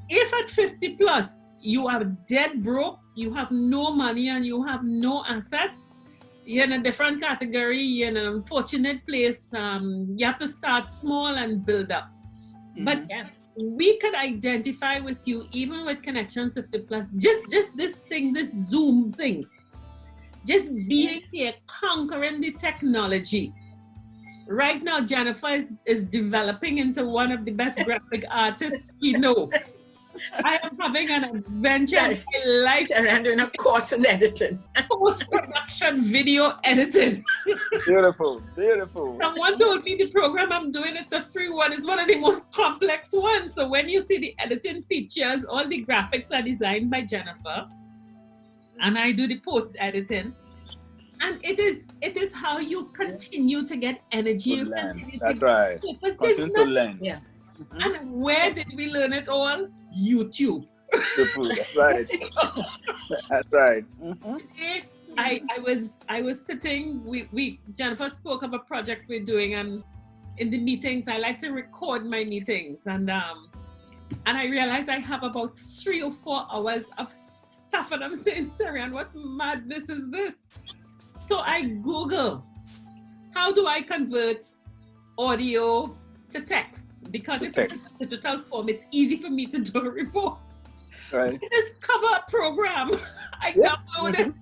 If at 50 plus, you are dead broke, you have no money and you have no assets, you're in a different category, you're in an unfortunate place, you have to start small and build up. But we could identify with you, even with Connections 50 plus, just this thing, this Zoom thing, just being here, conquering the technology. Right now, Jennifer is developing into one of the best graphic artists we know. I am having an adventure in my life. I'm doing a course in editing. Post-production video editing. Beautiful, beautiful. Someone told me the program I'm doing, it's a free one. It's one of the most complex ones. So when you see the editing features, all the graphics are designed by Jennifer. And I do the post-editing. And it is how you continue to get energy. That's right. Continue to learn. Yeah. And where did we learn it all? YouTube. That's right. That's right. I was sitting. We Jennifer spoke of a project we're doing, and in the meetings, I like to record my meetings, and I realized I have about 3 or 4 hours of stuff, and I'm saying, Terri, what madness is this? So I Google, how do I convert audio to text? Because if it's a digital form, it's easy for me to do a report. Right. This cover program, I downloaded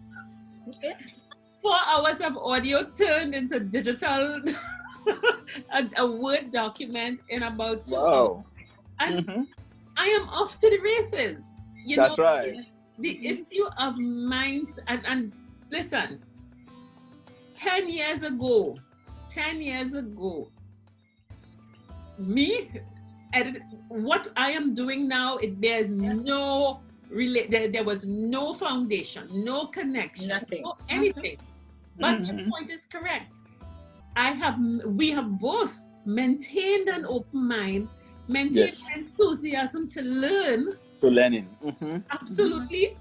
4 hours of audio turned into digital, a Word document in about 2 hours. And I am off to the races. That's right. The issue of minds, and listen, 10 years ago, what I am doing now, there was no foundation, no connection, nothing, no anything. But the point is correct. We have both maintained an open mind, maintained enthusiasm to learn. To learning. Absolutely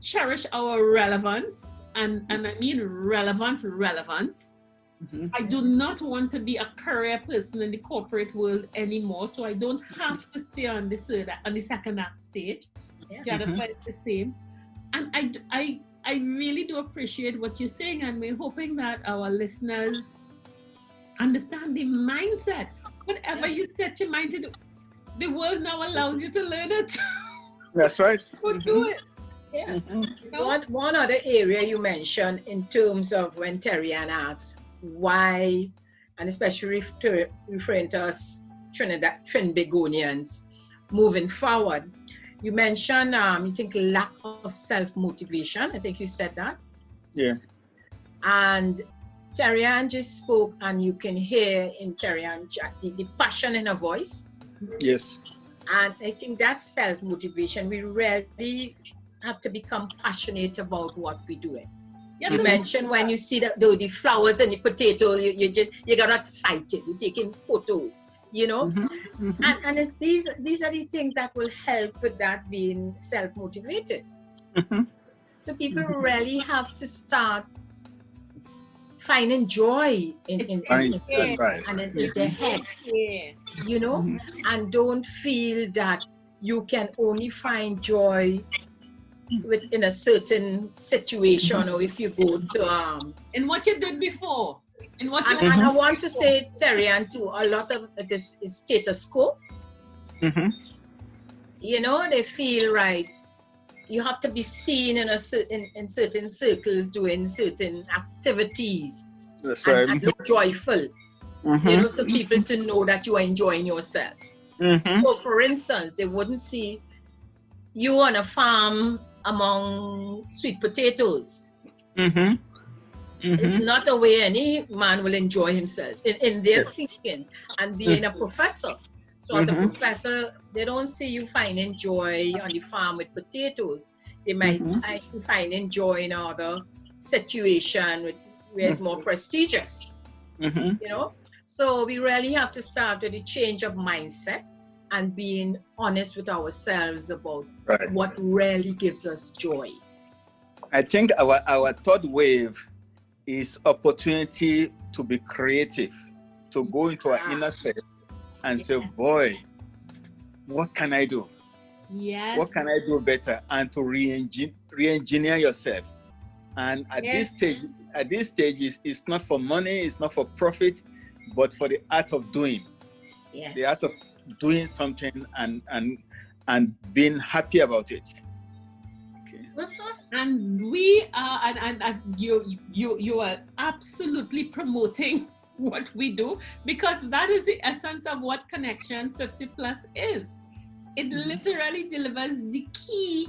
cherish our relevance, and I mean relevance. I do not want to be a career person in the corporate world anymore, so I don't have to stay on the second act stage. Jennifer is the same. And I really do appreciate what you're saying, and we're hoping that our listeners understand the mindset. Whatever you set your mind to do, the world now allows you to learn it. That's right. So do it. Yeah. One other area you mentioned in terms of when Terri Ann asks, why and especially referring to us Trinbagonians moving forward. You mentioned, you think lack of self-motivation. I think you said that. Yeah. And Terri Ann just spoke, and you can hear in Terri Ann the passion in her voice. Yes. And I think that's self-motivation. We really have to become passionate about what we're doing. Yeah, you mentioned when you see the flowers and the potato, you got excited. You're taking photos, you know. And it's these are the things that will help with that being self-motivated. So people really have to start finding joy in things and in their head, you know, and don't feel that you can only find joy within a certain situation, or if you go to in what you did before, in what you and I want to say, Terri Ann, too, a lot of this is status quo. You know, they feel right. You have to be seen in certain circles doing certain activities. That's right. And look joyful. You know, so people to know that you are enjoying yourself. So, for instance, they wouldn't see you on a farm among sweet potatoes. It's not a way any man will enjoy himself in their thinking. And being a professor, so as a professor, they don't see you finding joy on the farm with potatoes. They might find joy in other situation where it's more prestigious. You know, so we really have to start with a change of mindset and being honest with ourselves about what really gives us joy. I think our third wave is opportunity to be creative, to go into our inner self and say, boy, what can I do? Yes. What can I do better? And to re-engineer yourself. And at this stage, it's not for money, it's not for profit, but for the art of doing. Yes. The art of doing something and being happy about it. Okay. And we are, and you are absolutely promoting what we do, because that is the essence of what Connections 50 Plus is. It literally delivers the key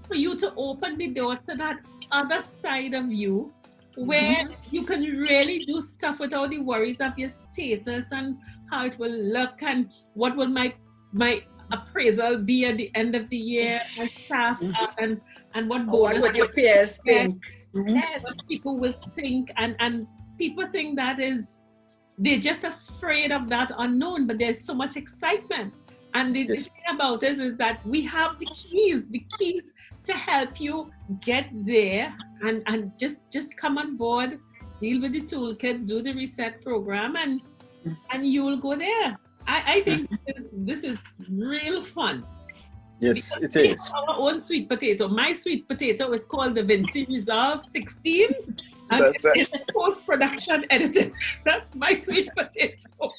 for you to open the door to that other side of you, where you can really do stuff without the worries of your status and how it will look and what will my appraisal be at the end of the year and stuff, and what bonus would your peers think? Yes, what people will think, and people think that they're just afraid of that unknown, but there's so much excitement. And the thing about this is that we have the keys to help you get there, and just come on board, deal with the toolkit, do the reset program, and you will go there. I think this is real fun. Yes, it is. Our own sweet potato. My sweet potato is called the Vinci Reserve 16. And it's post-production edited. That's my sweet potato.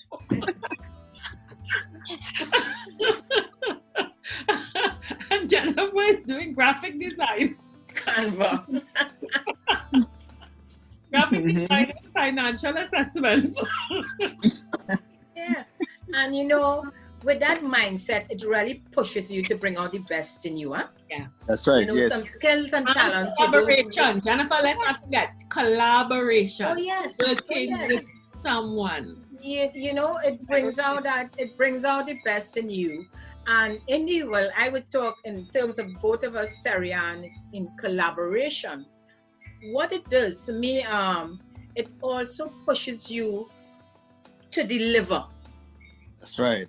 And Jennifer is doing graphic design. Canva. Graphic design and financial assessments. Yeah. And you know, with that mindset, it really pushes you to bring out the best in you, huh? Yeah. That's right. You know, some skills and talent. Collaboration. Jennifer, let's not forget collaboration. Oh yes. Working with someone. You know, it brings out the best in you. And indeed, well, I would talk in terms of both of us, Terri Ann, in collaboration. What it does to me, it also pushes you to deliver. That's right.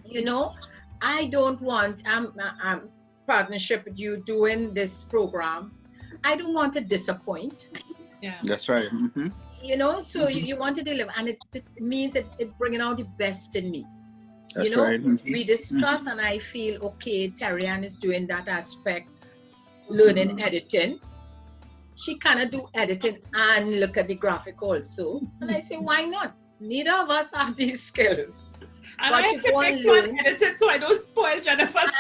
You know, I don't want partnership with you doing this program. I don't want to disappoint. Yeah, that's right. You know, so you want to deliver, and it means it bringing out the best in me. That's you know, right. We discuss, and I feel okay. Terri Ann is doing that aspect, learning editing. She cannot do editing and look at the graphic also, and I say, why not? Neither of us have these skills. And but I you go and learn it so I don't spoil Jennifer's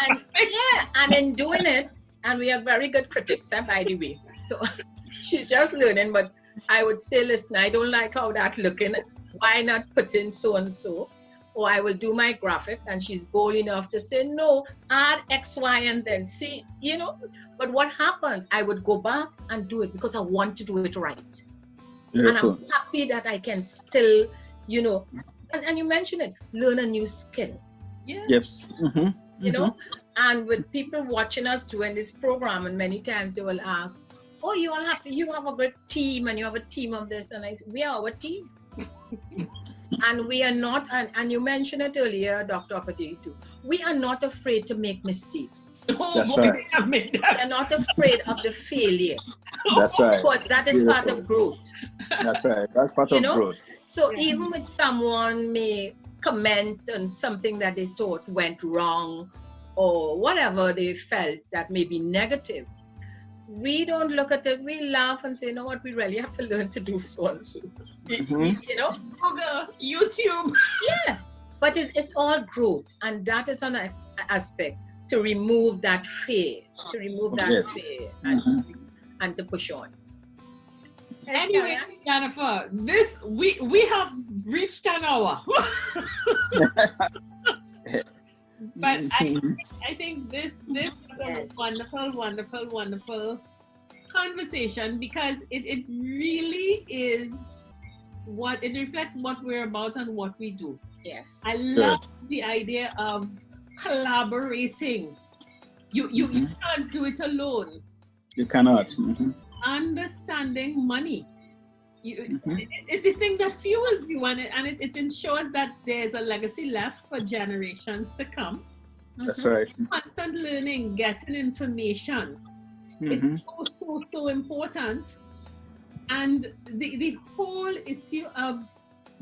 and in doing it, and we are very good critics, by the way. So she's just learning, but I would say, listen, I don't like how that looking. why not put in so-and-so? Or I will do my graphic and she's bold enough to say, no, add X, Y, and then see, you know. But what happens? I would go back and do it because I want to do it right. Beautiful. And I'm happy that I can still, you know, and you mentioned it, learn a new skill. Yeah. Yes. You know, and with people watching us doing this program, and many times they will ask, oh, you all happy, you have a great team and you have a team of this. And I say, we are our team. And we are not, and you mentioned it earlier, Dr. Opadeyi too, we are not afraid to make mistakes. That's right. We are not afraid of the failure. That's right. Because that is part of growth. That's right. That's part of growth. So even with someone may comment on something that they thought went wrong or whatever they felt that may be negative, we don't look at it, we laugh and say, you know what, we really have to learn to do so and so. You know? YouTube. Yeah. But it's all growth. And that is an aspect to remove that fear, fear and to push on. Anyway, Jennifer, this we have reached an hour. But I think this was a wonderful conversation, because it really is what it reflects what we're about and what we do. Yes. I love the idea of collaborating. You can't do it alone. You cannot. Understanding money. It's the thing that fuels you, and it ensures that there's a legacy left for generations to come. That's right. Constant learning, getting information is so important. And the whole issue of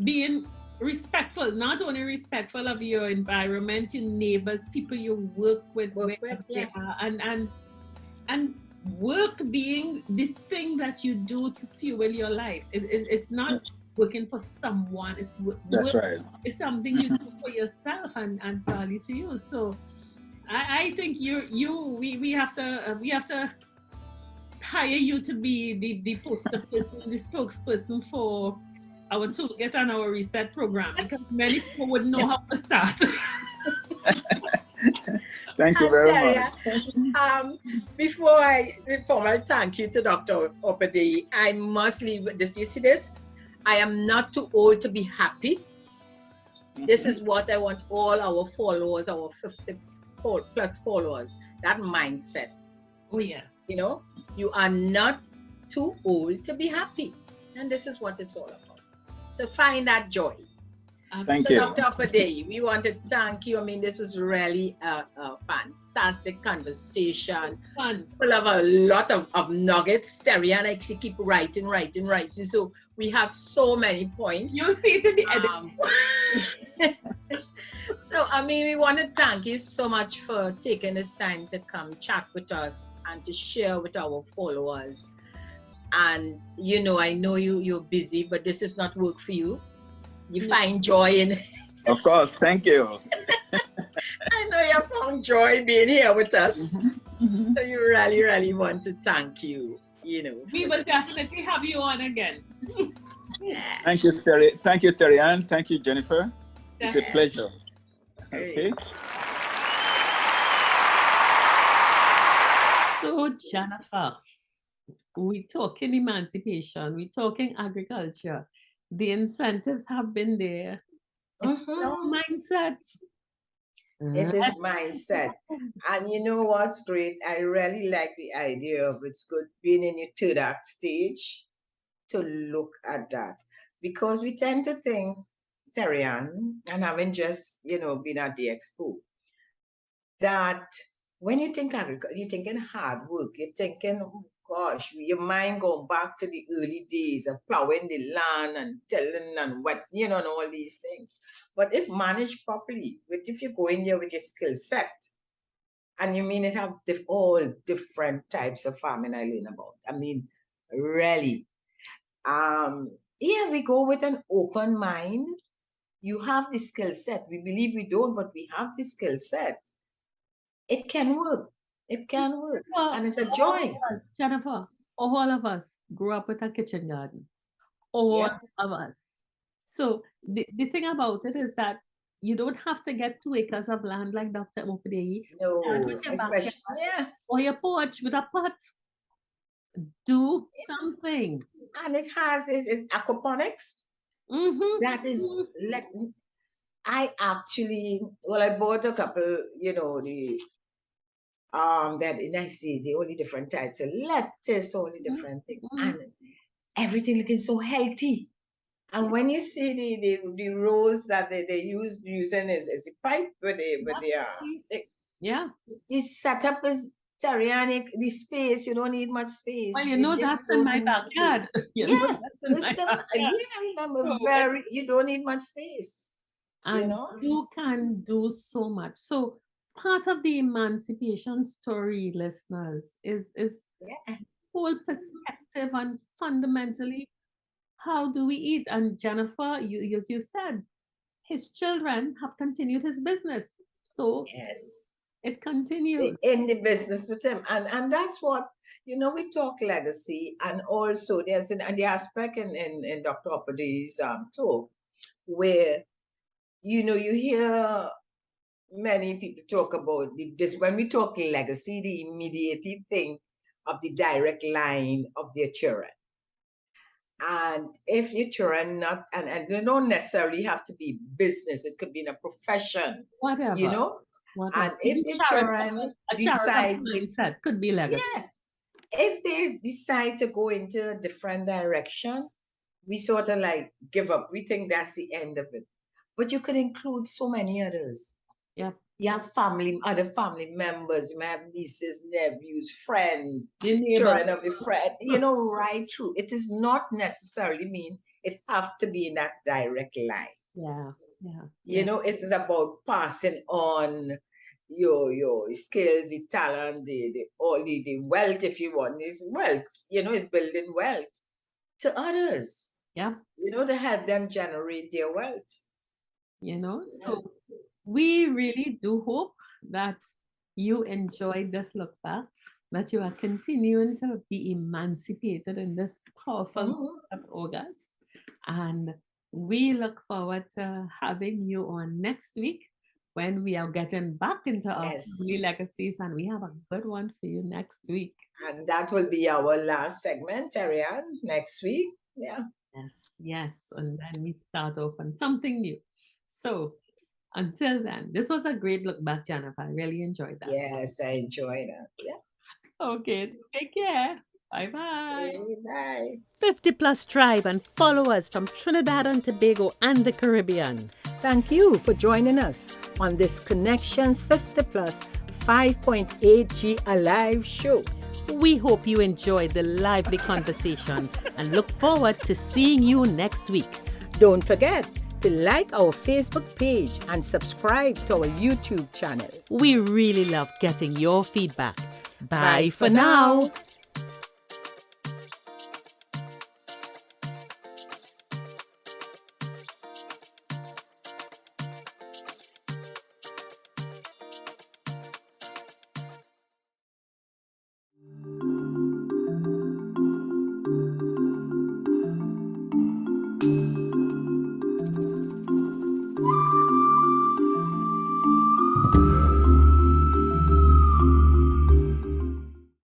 being respectful, not only respectful of your environment, your neighbors, people you work with, and work being the thing that you do to fuel your life. It's not working for someone. It's that's right. It's something you do for yourself and value to you. So I think we have to hire you to be the poster person, the spokesperson for our Toolget and our Reset program, because many people would know how to start. Thank you very much. Before I formal thank you to Dr. Opadeyi, I must leave this. You see this? I am not too old to be happy. This is what I want all our followers, our 50 plus followers, that mindset. Oh yeah. You know, you are not too old to be happy. And this is what it's all about. So find that joy. Thank you. Dr. Opadeyi, we want to thank you. I mean, this was really a fantastic conversation. Fun. Full of a lot of nuggets. Terri and I keep writing. So we have so many points. You'll see it in the edit. So, I mean, we want to thank you so much for taking this time to come chat with us and to share with our followers. And, you know, I know you're busy, but this is not work for you. You find joy in it. Of course, thank you. I know you found joy being here with us. So you really, really want to thank you, you know. We will definitely have you on again. Thank you, Terri. Thank you, Terri Ann. Thank you, Jennifer. It's a pleasure. Okay. So, Jennifer, we're talking emancipation, we're talking agriculture. The incentives have been there. It's our mindset. It is mindset. And you know what's great? I really like the idea of it's good being in your third act stage to look at that. Because we tend to think, Terri Ann, and having just, you know, been at the expo, that when you think agriculture, you're thinking hard work, you're thinking, oh gosh, your mind going back to the early days of plowing the land and tilling and what, you know, and all these things. But if managed properly, if you go in there with your skill set, and you mean it have all different types of farming I learn about. I mean, really. Here we go with an open mind. You have the skill set. We believe we don't, but we have the skill set. It can work. It can work. Well, and it's a joy. Jennifer, all of us grew up with a kitchen garden. All of us. So the thing about it is that you don't have to get 2 acres of land like Dr. Opadeyi. Start No, with your backyard especially, yeah. or your porch with a pot. Do something. And it has this aquaponics. Mm-hmm. That is, let I actually, well, I bought a couple, and I see the only different types of lettuce, all the different things, and everything looking so healthy. And when you see the rows that they using is the pipe with Yeah. the setup is tyrannic. The space, you don't need much Well, space. you You know just that's in don't my need much backyard. space. You know Yeah, that's in my backyard. I remember So you don't need much space. and you can do so much. So part of the emancipation story, listeners, is Yeah. whole perspective on fundamentally how do we eat. And Jennifer, you as you said, his children have continued his business. So Yes. it continues. In the business with him. And that's what, we talk legacy, and also there's the aspect in Dr. Opadeyi's talk where, you hear many people talk about this when we talk legacy, the immediate thing of the direct line of their children. And if your children not, and they don't necessarily have to be business, it could be in a profession, Whatever. And if the children a decide, charitable mindset could be legacy. yeah, if they decide to go into a different direction, we sort of like give up. We think that's the end of it. But you could include so many others. Yeah. You have other family members, you may have nieces, nephews, friends, The children of a friend, right through. It does not necessarily mean it have to be in that direct line. Yeah. It's about passing on your skills, the talent, the wealth, if you want, is wealth, is building wealth to others. Yeah. To help them generate their wealth. So we really do hope that you enjoyed this look back, that you are continuing to be emancipated in this powerful month of August. And we look forward to having you on next week when we are getting back into our family legacies, and we have a good one for you next week. And that will be our last segment, Terri, next week. Yeah. Yes. And then we start off on something new. So until then, this was a great look back, Jennifer. I really enjoyed that. Yes, I enjoyed that. Yeah. Okay, take care. Bye-bye. Okay, bye. 50 Plus Tribe, and follow us from Trinidad and Tobago and the Caribbean. Thank you for joining us on this Connections 50 Plus 5.8G Alive show. We hope you enjoyed the lively conversation and look forward to seeing you next week. Don't forget to like our Facebook page and subscribe to our YouTube channel. We really love getting your feedback. Bye for now.